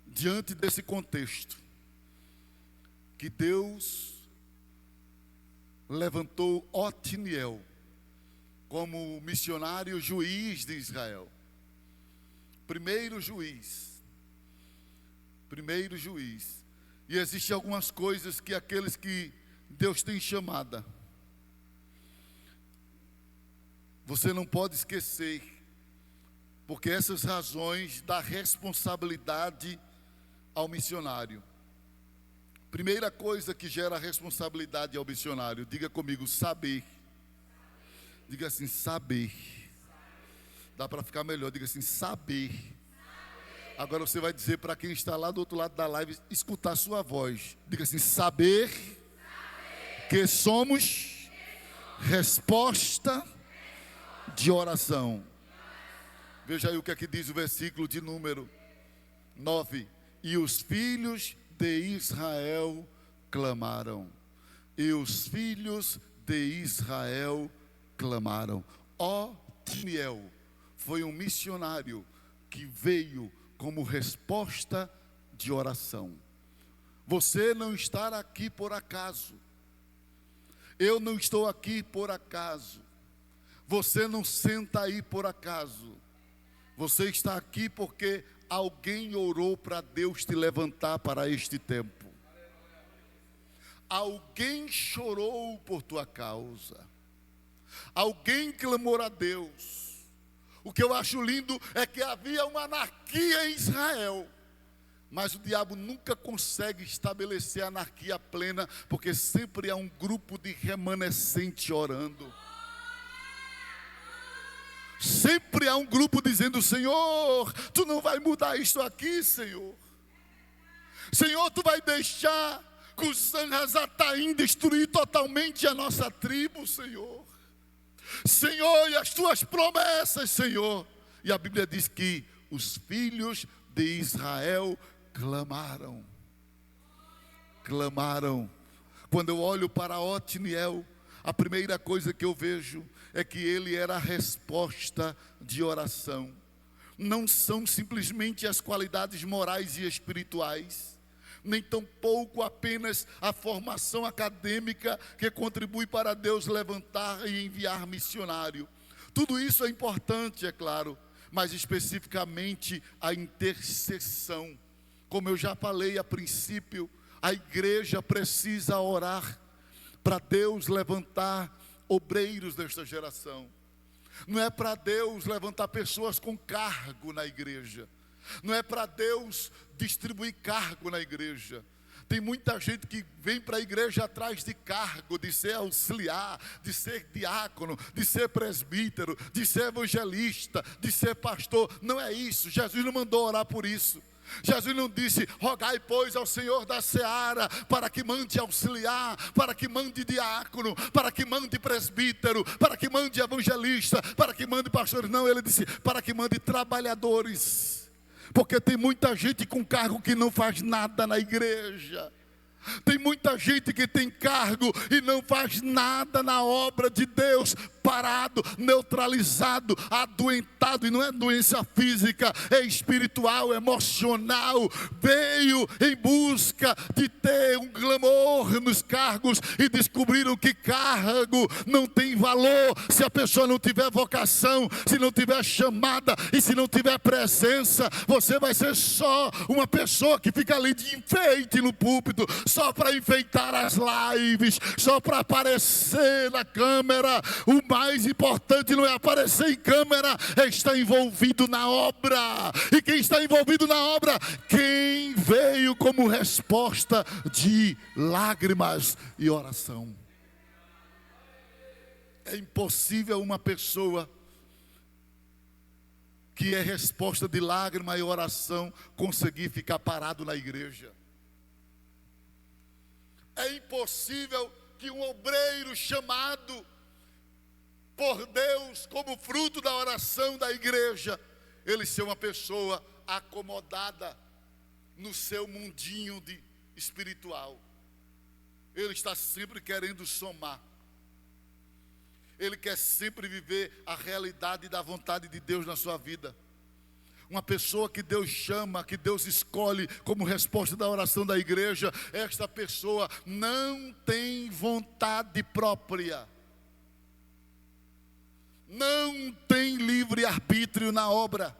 diante desse contexto, que Deus levantou Otiniel como missionário juiz de Israel. Primeiro juiz. E existem algumas coisas que aqueles que Deus tem chamada, você não pode esquecer, porque essas razões dão responsabilidade ao missionário. Primeira coisa que gera responsabilidade ao missionário, diga comigo, saber. Diga assim, saber. Dá para ficar melhor, diga assim, saber. Agora você vai dizer para quem está lá do outro lado da live, escutar a sua voz. Diga assim, saber que somos resposta de oração. Veja aí o que aqui diz o versículo de número 9. E os filhos de Israel clamaram. E os filhos de Israel clamaram. Otiniel foi um missionário que veio como resposta de oração. Você não está aqui por acaso. Eu não estou aqui por acaso. Você não senta aí por acaso. Você está aqui porque alguém orou para Deus te levantar para este tempo. Alguém chorou por tua causa. Alguém clamou a Deus. O que eu acho lindo é que havia uma anarquia em Israel, mas o diabo nunca consegue estabelecer a anarquia plena, porque sempre há um grupo de remanescente orando. Sempre há um grupo dizendo, Senhor, Tu não vai mudar isto aqui, Senhor. Senhor, Tu vai deixar que o Sanhazataim destruir totalmente a nossa tribo, Senhor. Senhor, e as Tuas promessas, Senhor. E a Bíblia diz que os filhos de Israel clamaram. Quando eu olho para Otiniel, a primeira coisa que eu vejo é que ele era a resposta de oração. Não são simplesmente as qualidades morais e espirituais, nem tampouco apenas a formação acadêmica que contribui para Deus levantar e enviar missionário. Tudo isso é importante, é claro, mas especificamente a intercessão. Como eu já falei a princípio, a igreja precisa orar para Deus levantar obreiros desta geração. Não é para Deus levantar pessoas com cargo na igreja. Não é para Deus distribuir cargo na igreja. Tem muita gente que vem para a igreja atrás de cargo, de ser auxiliar, de ser diácono, de ser presbítero, de ser evangelista, de ser pastor. Não é isso. Jesus não mandou orar por isso. Jesus não disse, rogai pois ao Senhor da seara, para que mande auxiliar, para que mande diácono, para que mande presbítero, para que mande evangelista, para que mande pastores. Não, ele disse, para que mande trabalhadores. Porque tem muita gente com cargo que não faz nada na igreja. Tem muita gente que tem cargo e não faz nada na obra de Deus, parado, neutralizado, adoentado, e não é doença física, é espiritual, emocional. Veio em busca de ter um glamour nos cargos e descobriram que cargo não tem valor se a pessoa não tiver vocação, se não tiver chamada e se não tiver presença. Você vai ser só uma pessoa que fica ali de enfeite no púlpito, só para enfeitar as lives, só para aparecer na câmera. O mais importante não é aparecer em câmera, é estar envolvido na obra. E quem está envolvido na obra? Quem veio como resposta de lágrimas e oração. É impossível uma pessoa que é resposta de lágrima e oração conseguir ficar parado na igreja. É impossível que um obreiro chamado por Deus como fruto da oração da igreja, ele ser uma pessoa acomodada no seu mundinho espiritual. Ele está sempre querendo somar. Ele quer sempre viver a realidade da vontade de Deus na sua vida. Uma pessoa que Deus chama, que Deus escolhe como resposta da oração da igreja, esta pessoa não tem vontade própria. Não tem livre-arbítrio na obra.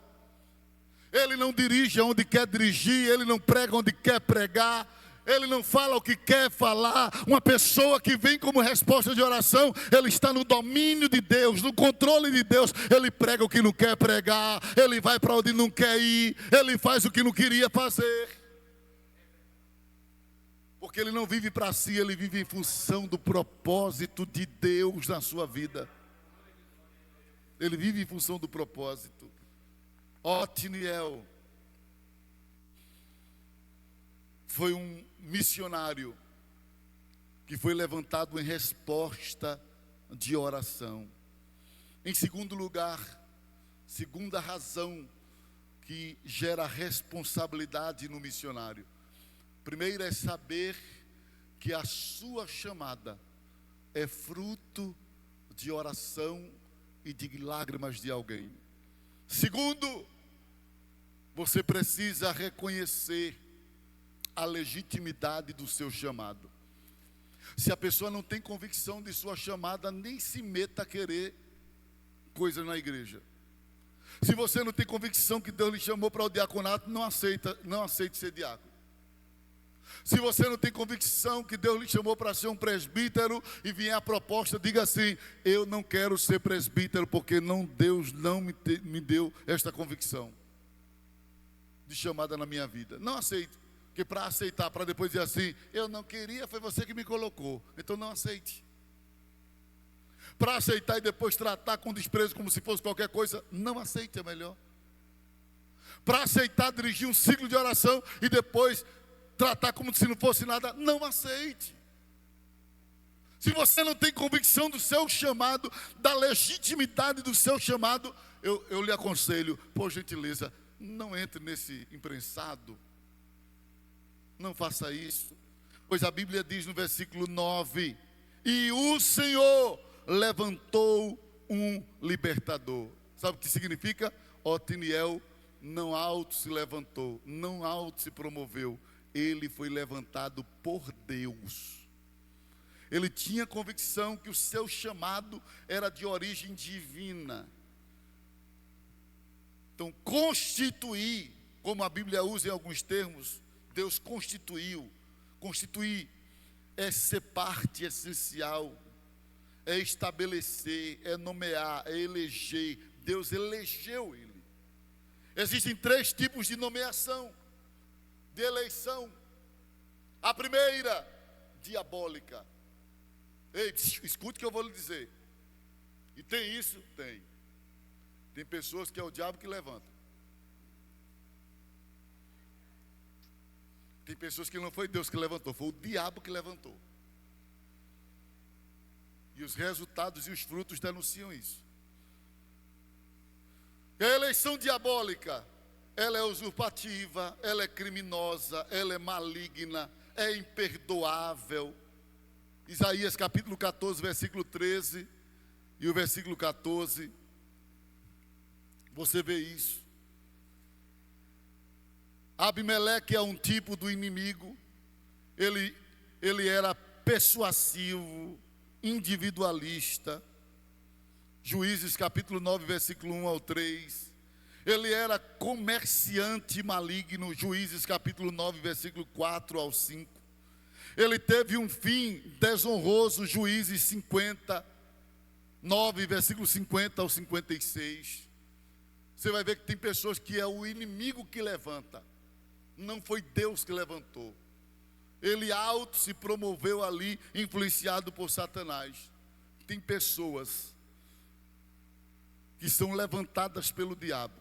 Ele não dirige onde quer dirigir, ele não prega onde quer pregar, ele não fala o que quer falar. Uma pessoa que vem como resposta de oração, ele está no domínio de Deus, no controle de Deus. Ele prega o que não quer pregar, ele vai para onde não quer ir, ele faz o que não queria fazer. Porque ele não vive para si, ele vive em função do propósito de Deus na sua vida. Ele vive em função do propósito. Otiniel foi um missionário que foi levantado em resposta de oração. Em segundo lugar, segunda razão que gera responsabilidade no missionário. Primeiro é saber que a sua chamada é fruto de oração e de lágrimas de alguém. Segundo, você precisa reconhecer a legitimidade do seu chamado. Se a pessoa não tem convicção de sua chamada, nem se meta a querer coisa na igreja. Se você não tem convicção que Deus lhe chamou para o diaconato, não aceite ser diácono. Se você não tem convicção que Deus lhe chamou para ser um presbítero e vier a proposta, diga assim: eu não quero ser presbítero porque Deus não me deu esta convicção de chamada na minha vida. Não aceite, porque para aceitar, para depois dizer assim: eu não queria, foi você que me colocou, então não aceite. Para aceitar e depois tratar com desprezo como se fosse qualquer coisa, não aceite, é melhor. Para aceitar dirigir um ciclo de oração e depois tratar como se não fosse nada, não aceite. Se você não tem convicção do seu chamado, da legitimidade do seu chamado, eu lhe aconselho, por gentileza, não entre nesse imprensado. Não faça isso. Pois a Bíblia diz no versículo 9: e o Senhor levantou um libertador. Sabe o que significa? Otiniel não auto se levantou, não auto se promoveu. Ele foi levantado por Deus. Ele tinha convicção que o seu chamado era de origem divina. Então, constituir, como a Bíblia usa em alguns termos, Deus constituiu. Constituir é ser parte essencial, é estabelecer, é nomear, é eleger. Deus elegeu ele. Existem 3 tipos de nomeação, de eleição. A primeira, diabólica. Ei, escute o que eu vou lhe dizer. E tem isso? Tem. Tem pessoas que é o diabo que levanta. Tem pessoas que não foi Deus que levantou, foi o diabo que levantou. E os resultados e os frutos denunciam isso. A eleição diabólica, ela é usurpativa, ela é criminosa, ela é maligna, é imperdoável. Isaías capítulo 14, versículo 13 e o versículo 14, você vê isso. Abimeleque é um tipo do inimigo. Ele era persuasivo, individualista. Juízes capítulo 9, versículo 1 ao 3. Ele era comerciante maligno. Juízes capítulo 9, versículo 4 ao 5. Ele teve um fim desonroso. Juízes 59, versículo 50 ao 56. Você vai ver que tem pessoas que é o inimigo que levanta. Não foi Deus que levantou. Ele auto se promoveu ali, influenciado por Satanás. Tem pessoas que são levantadas pelo diabo.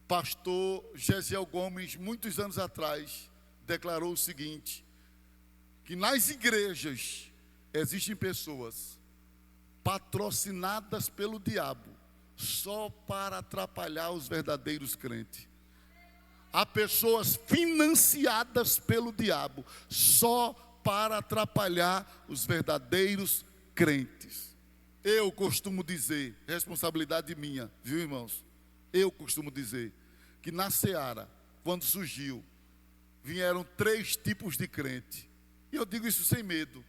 Pastor Gesiel Gomes, muitos anos atrás, declarou o seguinte: que nas igrejas existem pessoas patrocinadas pelo diabo só para atrapalhar os verdadeiros crentes. Há pessoas financiadas pelo diabo só para atrapalhar os verdadeiros crentes. Eu costumo dizer, responsabilidade minha, viu, irmãos? Eu costumo dizer que na seara, quando surgiu, vieram 3 tipos de crente. E eu digo isso sem medo.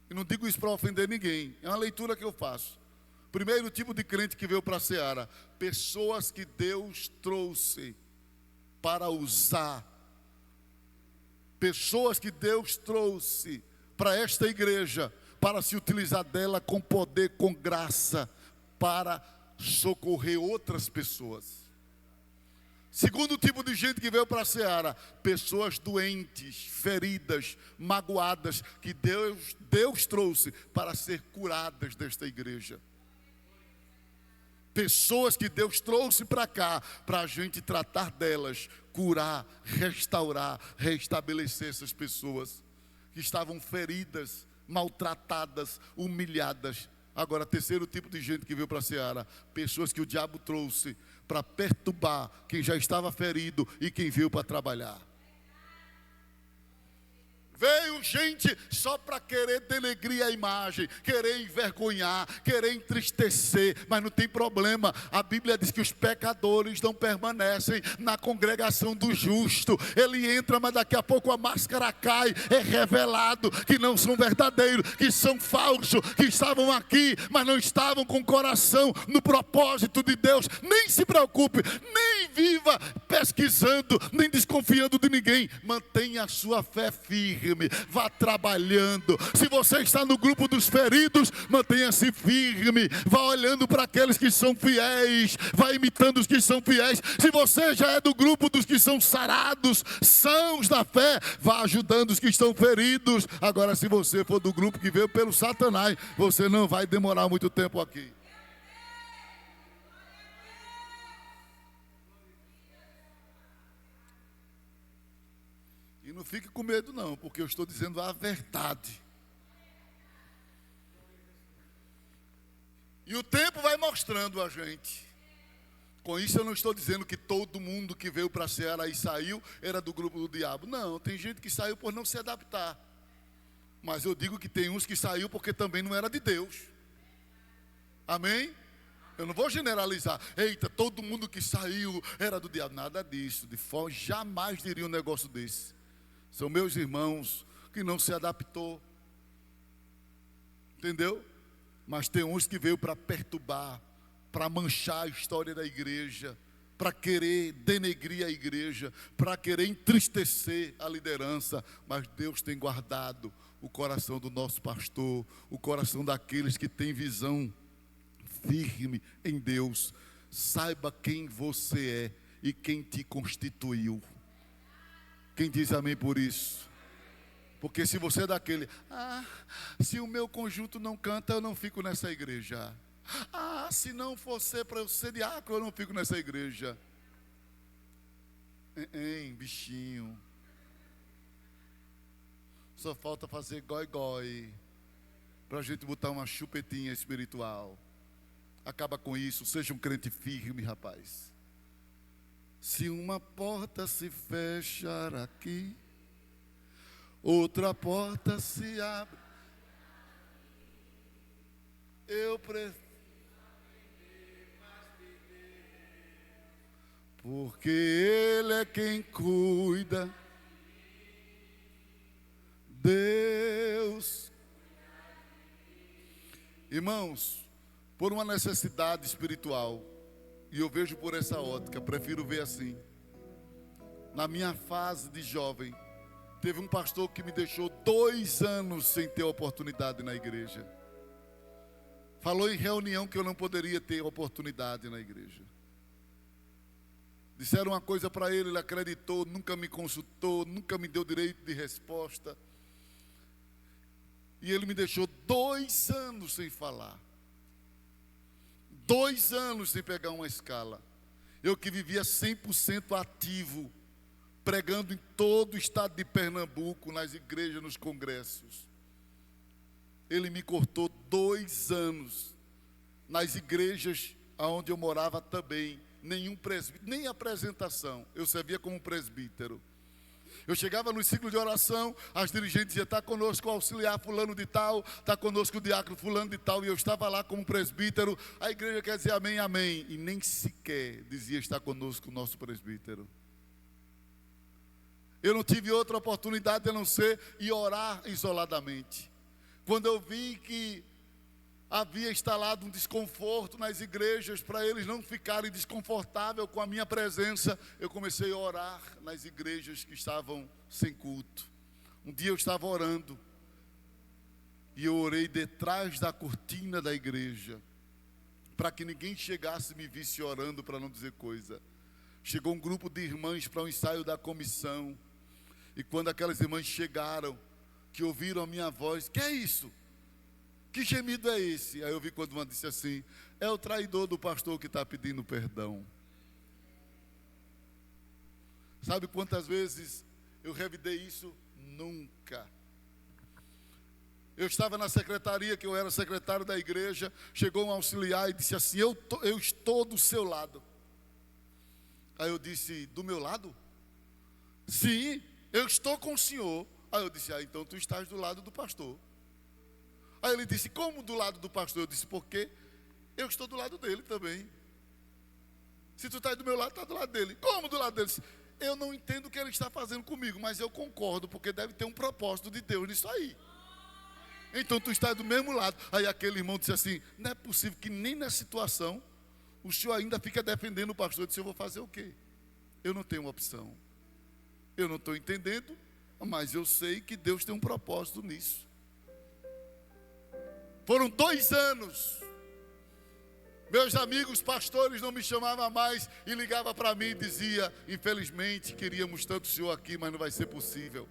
E não digo isso para ofender ninguém. É uma leitura que eu faço. Primeiro tipo de crente que veio para a seara: pessoas que Deus trouxe para usar. Pessoas que Deus trouxe para esta igreja, para se utilizar dela com poder, com graça, para socorrer outras pessoas. Segundo tipo de gente que veio para a seara: pessoas doentes, feridas, magoadas, que Deus trouxe para ser curadas desta igreja. Pessoas que Deus trouxe para cá, para a gente tratar delas, curar, restaurar, restabelecer essas pessoas que estavam feridas, maltratadas, humilhadas. Agora, terceiro tipo de gente que veio para a seara: pessoas que o diabo trouxe para perturbar quem já estava ferido e quem veio para trabalhar. Veio gente só para querer denegrir a imagem, querer envergonhar, querer entristecer, mas não tem problema. A Bíblia diz que os pecadores não permanecem na congregação do justo. Ele entra, mas daqui a pouco a máscara cai, é revelado que não são verdadeiros, que são falsos, que estavam aqui, mas não estavam com o coração no propósito de Deus. Nem se preocupe, nem viva pesquisando, nem desconfiando de ninguém. Mantenha a sua fé firme. Vá trabalhando. Se você está no grupo dos feridos, mantenha-se firme. Vá olhando para aqueles que são fiéis. Vá imitando os que são fiéis. Se você já é do grupo dos que são sarados, sãos da fé, vá ajudando os que estão feridos. Agora, se você for do grupo que veio pelo Satanás, você não vai demorar muito tempo aqui. E não fique com medo não, porque eu estou dizendo a verdade. E o tempo vai mostrando a gente. Com isso eu não estou dizendo que todo mundo que veio para a seara e saiu era do grupo do diabo. Não, tem gente que saiu por não se adaptar. Mas eu digo que tem uns que saiu porque também não era de Deus. Amém? Eu não vou generalizar. Eita, todo mundo que saiu era do diabo. Nada disso. De forma, jamais diria um negócio desse. São meus irmãos que não se adaptou. Entendeu? Mas tem uns que veio para perturbar, para manchar a história da igreja, para querer denegrir a igreja, para querer entristecer a liderança. Mas Deus tem guardado o coração do nosso pastor, o coração daqueles que têm visão firme em Deus. Saiba quem você é e quem te constituiu. Quem diz amém por isso? Porque se você é daquele: se o meu conjunto não canta, eu não fico nessa igreja. Se não fosse para eu ser diácono, eu não fico nessa igreja. Bichinho. Só falta fazer goi-goi para a gente botar uma chupetinha espiritual. Acaba com isso, seja um crente firme, rapaz. Se uma porta se fechar aqui, outra porta se abre. Eu prefiro mais de Deus, porque Ele é quem cuida. Deus. Irmãos, por uma necessidade espiritual, e eu vejo por essa ótica, prefiro ver assim. Na minha fase de jovem, teve um pastor que me deixou 2 anos sem ter oportunidade na igreja. Falou em reunião que eu não poderia ter oportunidade na igreja. Disseram uma coisa para ele, ele acreditou, nunca me consultou, nunca me deu direito de resposta. E ele me deixou 2 anos sem falar. 2 anos sem pegar uma escala. Eu que vivia 100% ativo, pregando em todo o estado de Pernambuco, nas igrejas, nos congressos. Ele me cortou 2 anos. Nas igrejas onde eu morava também, nenhum presbítero, nem apresentação, eu servia como presbítero. Eu chegava no ciclo de oração, as dirigentes diziam, está conosco o auxiliar fulano de tal, está conosco o diácono fulano de tal, e eu estava lá como presbítero. A igreja quer dizer amém, amém, e nem sequer dizia, está conosco o nosso presbítero. Eu não tive outra oportunidade a não ser ir orar isoladamente. Quando eu vi que havia instalado um desconforto nas igrejas, para eles não ficarem desconfortáveis com a minha presença, eu comecei a orar nas igrejas que estavam sem culto. Um dia eu estava orando, e eu orei detrás da cortina da igreja, para que ninguém chegasse e me visse orando, para não dizer coisa. Chegou um grupo de irmãs para o ensaio da comissão, e quando aquelas irmãs chegaram, que ouviram a minha voz, que é isso? Que gemido é esse? Aí eu vi quando uma disse assim, é o traidor do pastor que está pedindo perdão. Sabe quantas vezes eu revidei isso? Nunca. Eu estava na secretaria, que eu era secretário da igreja, chegou um auxiliar e disse assim, eu estou do seu lado. Aí eu disse, do meu lado? Sim, eu estou com o senhor. Aí eu disse, então tu estás do lado do pastor. Aí ele disse, como do lado do pastor? Eu disse, porque eu estou do lado dele também. Se tu está do meu lado, está do lado dele. Como do lado dele? Eu não entendo o que ele está fazendo comigo, mas eu concordo, porque deve ter um propósito de Deus nisso aí. Então tu está do mesmo lado. Aí aquele irmão disse assim, não é possível que nem na situação o senhor ainda fica defendendo o pastor. Eu disse, eu vou fazer o quê? Eu não tenho opção. Eu não estou entendendo, mas eu sei que Deus tem um propósito nisso. Foram 2 anos. Meus amigos pastores não me chamavam mais e ligavam para mim e dizia, infelizmente queríamos tanto o senhor aqui, mas não vai ser possível.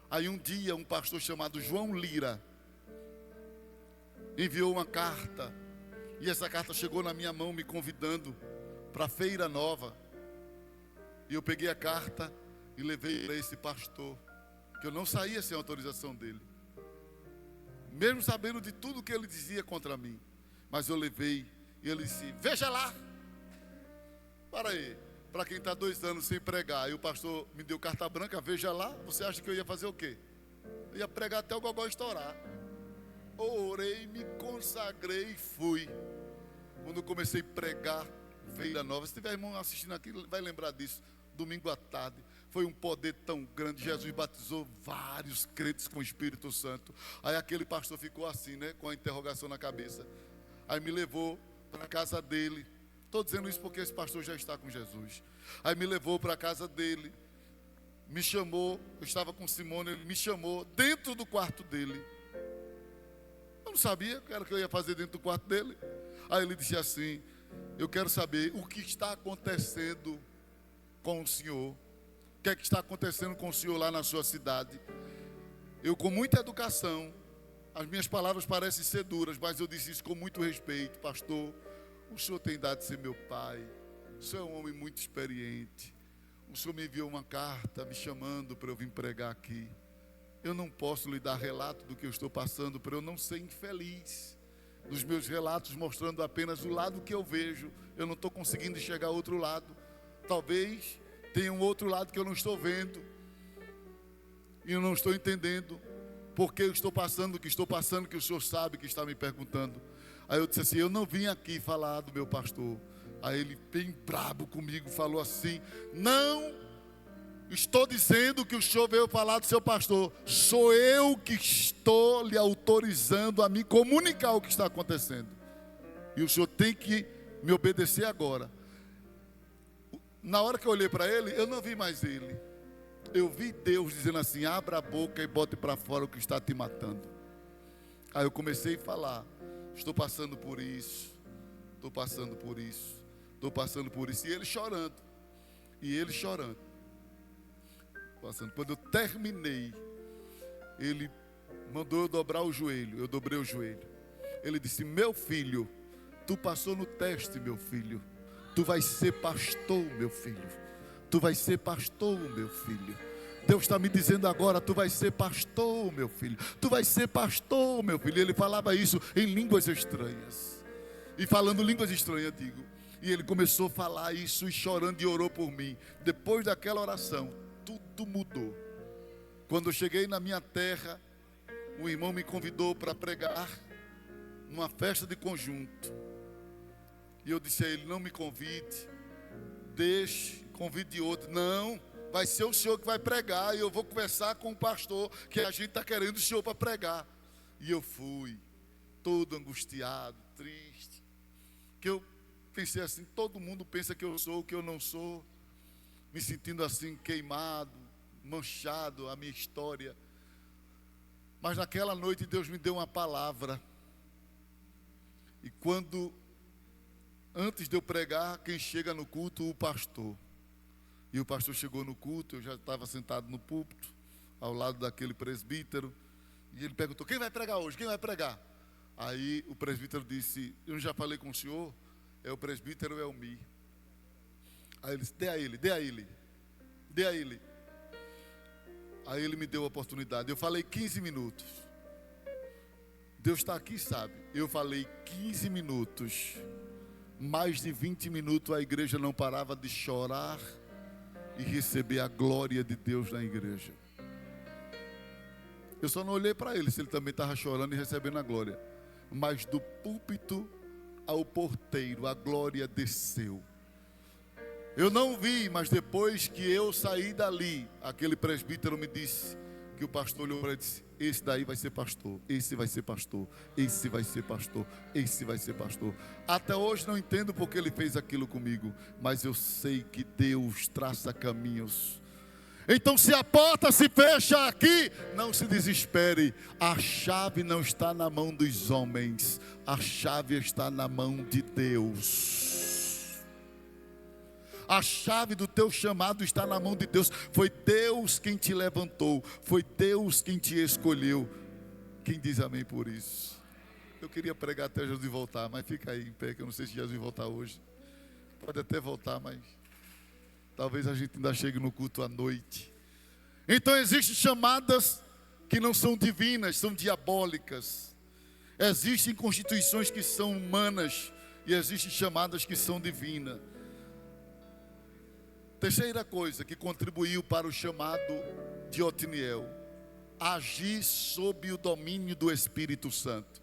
Aí um dia um pastor chamado João Lira enviou uma carta, e essa carta chegou na minha mão me convidando para a Feira Nova. E eu peguei a carta e levei para esse pastor, que eu não saía sem autorização dele, mesmo sabendo de tudo que ele dizia contra mim. Mas eu levei, e ele disse, veja lá. Para aí, para quem está 2 anos sem pregar, e o pastor me deu carta branca, veja lá. Você acha que eu ia fazer o quê? Eu ia pregar até o gogó estourar. Orei, me consagrei e fui. Quando eu comecei a pregar Feira Nova, se tiver irmão assistindo aqui, vai lembrar disso. Domingo à tarde, foi um poder tão grande. Jesus batizou vários crentes com o Espírito Santo. Aí aquele pastor ficou assim, né, com a interrogação na cabeça. Aí me levou para a casa dele. Estou dizendo isso porque esse pastor já está com Jesus. Aí me levou para a casa dele, me chamou. Eu estava com Simone, ele me chamou dentro do quarto dele. Eu não sabia o que era que eu ia fazer dentro do quarto dele. Aí ele disse assim, eu quero saber o que está acontecendo com o senhor. O que é que está acontecendo com o senhor lá na sua cidade? Eu, com muita educação, as minhas palavras parecem ser duras, mas eu disse isso com muito respeito. Pastor, o senhor tem dado de ser meu pai. O senhor é um homem muito experiente. O senhor me enviou uma carta me chamando para eu vir pregar aqui. Eu não posso lhe dar relato do que eu estou passando, para eu não ser infeliz. Dos meus relatos mostrando apenas o lado que eu vejo, eu não estou conseguindo enxergar outro lado. Talvez tenha um outro lado que eu não estou vendo, e eu não estou entendendo porque eu estou passando o que estou passando, que o senhor sabe que está me perguntando. Aí eu disse assim, eu não vim aqui falar do meu pastor. Aí ele, bem brabo comigo, falou assim, não estou dizendo que o senhor veio falar do seu pastor, sou eu que estou lhe autorizando a me comunicar o que está acontecendo, e o senhor tem que me obedecer agora. Na hora que eu olhei para ele, eu não vi mais ele. Eu vi Deus dizendo assim, abra a boca e bote para fora o que está te matando. Aí eu comecei a falar, estou passando por isso, estou passando por isso, estou passando por isso. E ele chorando, passando. Quando eu terminei, ele mandou eu dobrar o joelho. Eu dobrei o joelho. Ele disse, meu filho, tu passou no teste, meu filho. Tu vais ser pastor, meu filho. Tu vais ser pastor, meu filho. Deus está me dizendo agora, tu vais ser pastor, meu filho. Tu vais ser pastor, meu filho. Ele falava isso em línguas estranhas. E falando línguas estranhas, digo. E ele começou a falar isso e chorando e orou por mim. Depois daquela oração, tudo tudo mudou. Quando eu cheguei na minha terra, um irmão me convidou para pregar numa festa de conjunto. E eu disse a ele: não me convide, deixe, convide outro. Não, vai ser o senhor que vai pregar, e eu vou conversar com o pastor, que a gente está querendo o senhor para pregar. E eu fui, todo angustiado, triste, que eu pensei assim: todo mundo pensa que eu sou o que eu não sou, me sentindo assim queimado, manchado a minha história. Mas naquela noite Deus me deu uma palavra. E antes de eu pregar, quem chega no culto? O pastor. E o pastor chegou no culto, eu já estava sentado no púlpito, ao lado daquele presbítero. E ele perguntou: quem vai pregar hoje? Quem vai pregar? Aí o presbítero disse: eu já falei com o senhor, é o presbítero Elmi. Aí ele disse: dê a ele, dê a ele, dê a ele. Aí ele me deu a oportunidade. Eu falei 15 minutos. Deus está aqui, sabe? Eu falei 15 minutos. Mais de 20 minutos a igreja não parava de chorar e receber a glória de Deus na igreja. Eu só não olhei para ele se ele também estava chorando e recebendo a glória. Mas do púlpito ao porteiro, a glória desceu. Eu não vi, mas depois que eu saí dali, aquele presbítero me disse que o pastor olhou para ele e disse: esse daí vai ser pastor, esse vai ser pastor, esse vai ser pastor, esse vai ser pastor. Até hoje não entendo porque ele fez aquilo comigo, mas eu sei que Deus traça caminhos. Então, se a porta se fecha aqui, não se desespere. A chave não está na mão dos homens, a chave está na mão de Deus. A chave do teu chamado está na mão de Deus. Foi Deus quem te levantou, foi Deus quem te escolheu. Quem diz amém por isso? Eu queria pregar até Jesus voltar, mas fica aí em pé, que eu não sei se Jesus vai voltar hoje. Pode até voltar, mas talvez a gente ainda chegue no culto à noite. Então existem chamadas que não são divinas, são diabólicas. Existem constituições que são humanas e existem chamadas que são divinas. Terceira coisa que contribuiu para o chamado de Otiniel: agir sob o domínio do Espírito Santo.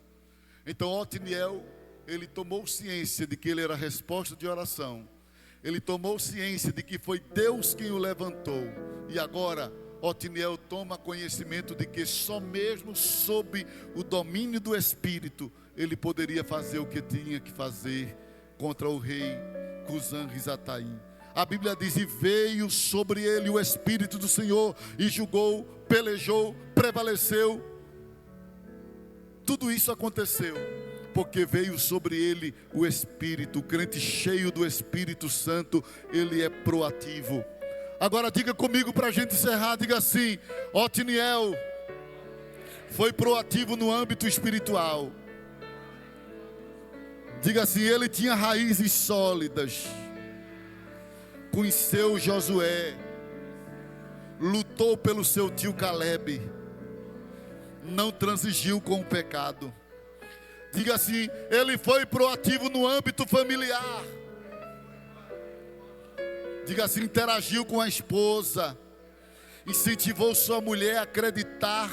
Então Otiniel, ele tomou ciência de que ele era resposta de oração. Ele tomou ciência de que foi Deus quem o levantou. E agora Otiniel toma conhecimento de que só mesmo sob o domínio do Espírito ele poderia fazer o que tinha que fazer contra o rei Cusã-Risataim. A Bíblia diz: e veio sobre ele o Espírito do Senhor, e julgou, pelejou, prevaleceu. Tudo isso aconteceu porque veio sobre ele o Espírito. O crente cheio do Espírito Santo, ele é proativo. Agora diga comigo para a gente encerrar, diga assim: Otiniel foi proativo no âmbito espiritual. Diga assim: ele tinha raízes sólidas. Conheceu Josué, lutou pelo seu tio Calebe, não transigiu com o pecado. Diga assim: ele foi proativo no âmbito familiar. Diga assim: interagiu com a esposa, incentivou sua mulher a acreditar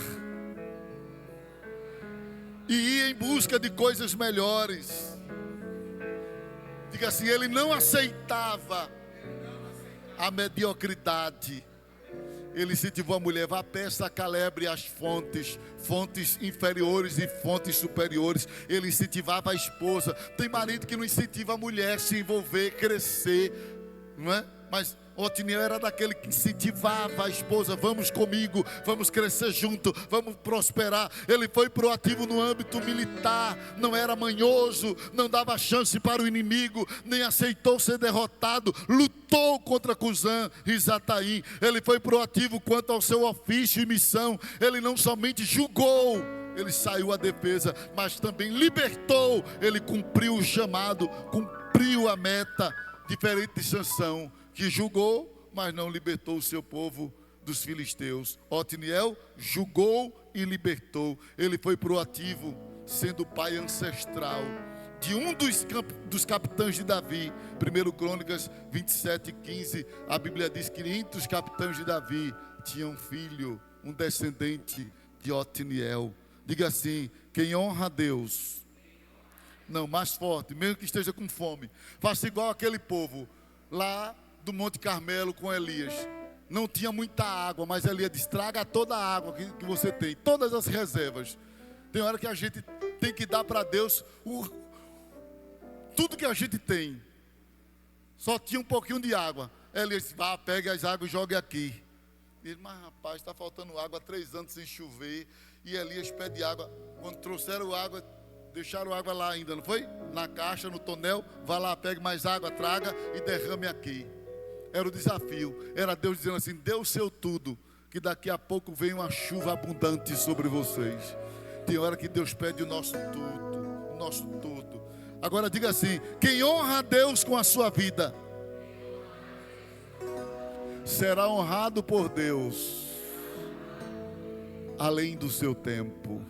e ir em busca de coisas melhores. Diga assim: ele não aceitava a mediocridade. Ele incentivou a mulher: vá, peça a Calebre as fontes inferiores e fontes superiores. Ele incentivava a esposa. Tem marido que não incentiva a mulher a se envolver, crescer, não é? Mas Otiniel era daquele que incentivava a esposa: vamos comigo, vamos crescer junto, vamos prosperar. Ele foi proativo no âmbito militar, não era manhoso, não dava chance para o inimigo, nem aceitou ser derrotado, lutou contra Cusã-Risataim. Ele foi proativo quanto ao seu ofício e missão. Ele não somente julgou, ele saiu à defesa, mas também libertou. Ele cumpriu o chamado, cumpriu a meta, diferente de Sansão, que julgou, mas não libertou o seu povo dos filisteus. Otiniel julgou e libertou. Ele foi proativo, sendo pai ancestral de um dos capitães de Davi. 1 Crônicas 27:15, a Bíblia diz que entre os capitães de Davi tinha um filho, um descendente de Otiniel. Diga assim: quem honra a Deus. Não, mais forte, mesmo que esteja com fome. Faça igual aquele povo lá do Monte Carmelo com Elias. Não tinha muita água, mas Elias disse: traga toda a água que você tem, todas as reservas. Tem hora que a gente tem que dar para Deus tudo que a gente tem. Só tinha um pouquinho de água. Elias disse: vá, pegue as águas e jogue aqui. Ele: mas rapaz, está faltando água há 3 anos sem chover. E Elias pede água. Quando trouxeram água, deixaram água lá ainda, não foi? Na caixa, no tonel. Vá lá, pegue mais água, traga e derrame aqui. Era o desafio. Era Deus dizendo assim: dê o seu tudo, que daqui a pouco vem uma chuva abundante sobre vocês. Tem hora que Deus pede o nosso tudo, o nosso tudo. Agora diga assim: quem honra a Deus com a sua vida será honrado por Deus além do seu tempo.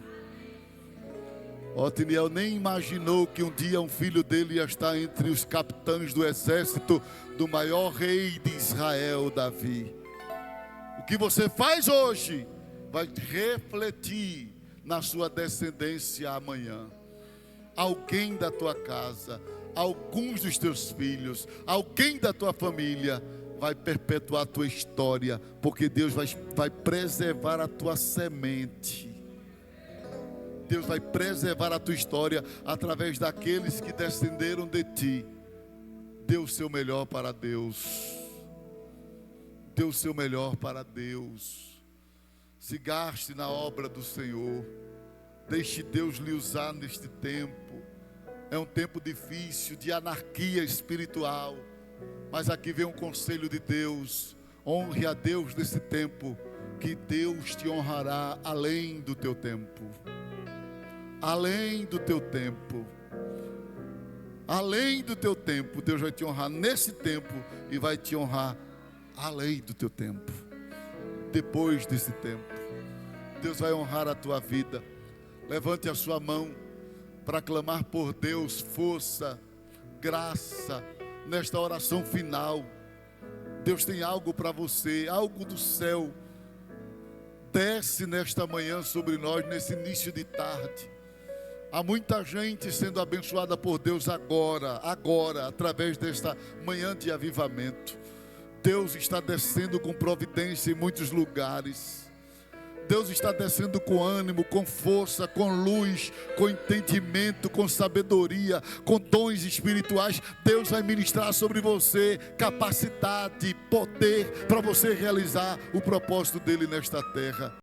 Otiniel nem imaginou que um dia um filho dele ia estar entre os capitães do exército do maior rei de Israel, Davi. O que você faz hoje vai refletir na sua descendência amanhã. Alguém da tua casa, alguns dos teus filhos, alguém da tua família vai perpetuar a tua história, porque Deus vai preservar a tua semente. Deus vai preservar a tua história através daqueles que descenderam de ti. Dê o seu melhor para Deus. Dê o seu melhor para Deus. Se gaste na obra do Senhor. Deixe Deus lhe usar neste tempo. É um tempo difícil, de anarquia espiritual. Mas aqui vem um conselho de Deus: honre a Deus nesse tempo, que Deus te honrará além do teu tempo. Além do teu tempo. Além do teu tempo, Deus vai te honrar nesse tempo e vai te honrar além do teu tempo. Depois desse tempo, Deus vai honrar a tua vida. Levante a sua mão para clamar por Deus força, graça nesta oração final. Deus tem algo para você, algo do céu. Desce nesta manhã sobre nós, nesse início de tarde. Há muita gente sendo abençoada por Deus agora, através desta manhã de avivamento. Deus está descendo com providência em muitos lugares. Deus está descendo com ânimo, com força, com luz, com entendimento, com sabedoria, com dons espirituais. Deus vai ministrar sobre você capacidade, poder para você realizar o propósito dele nesta terra.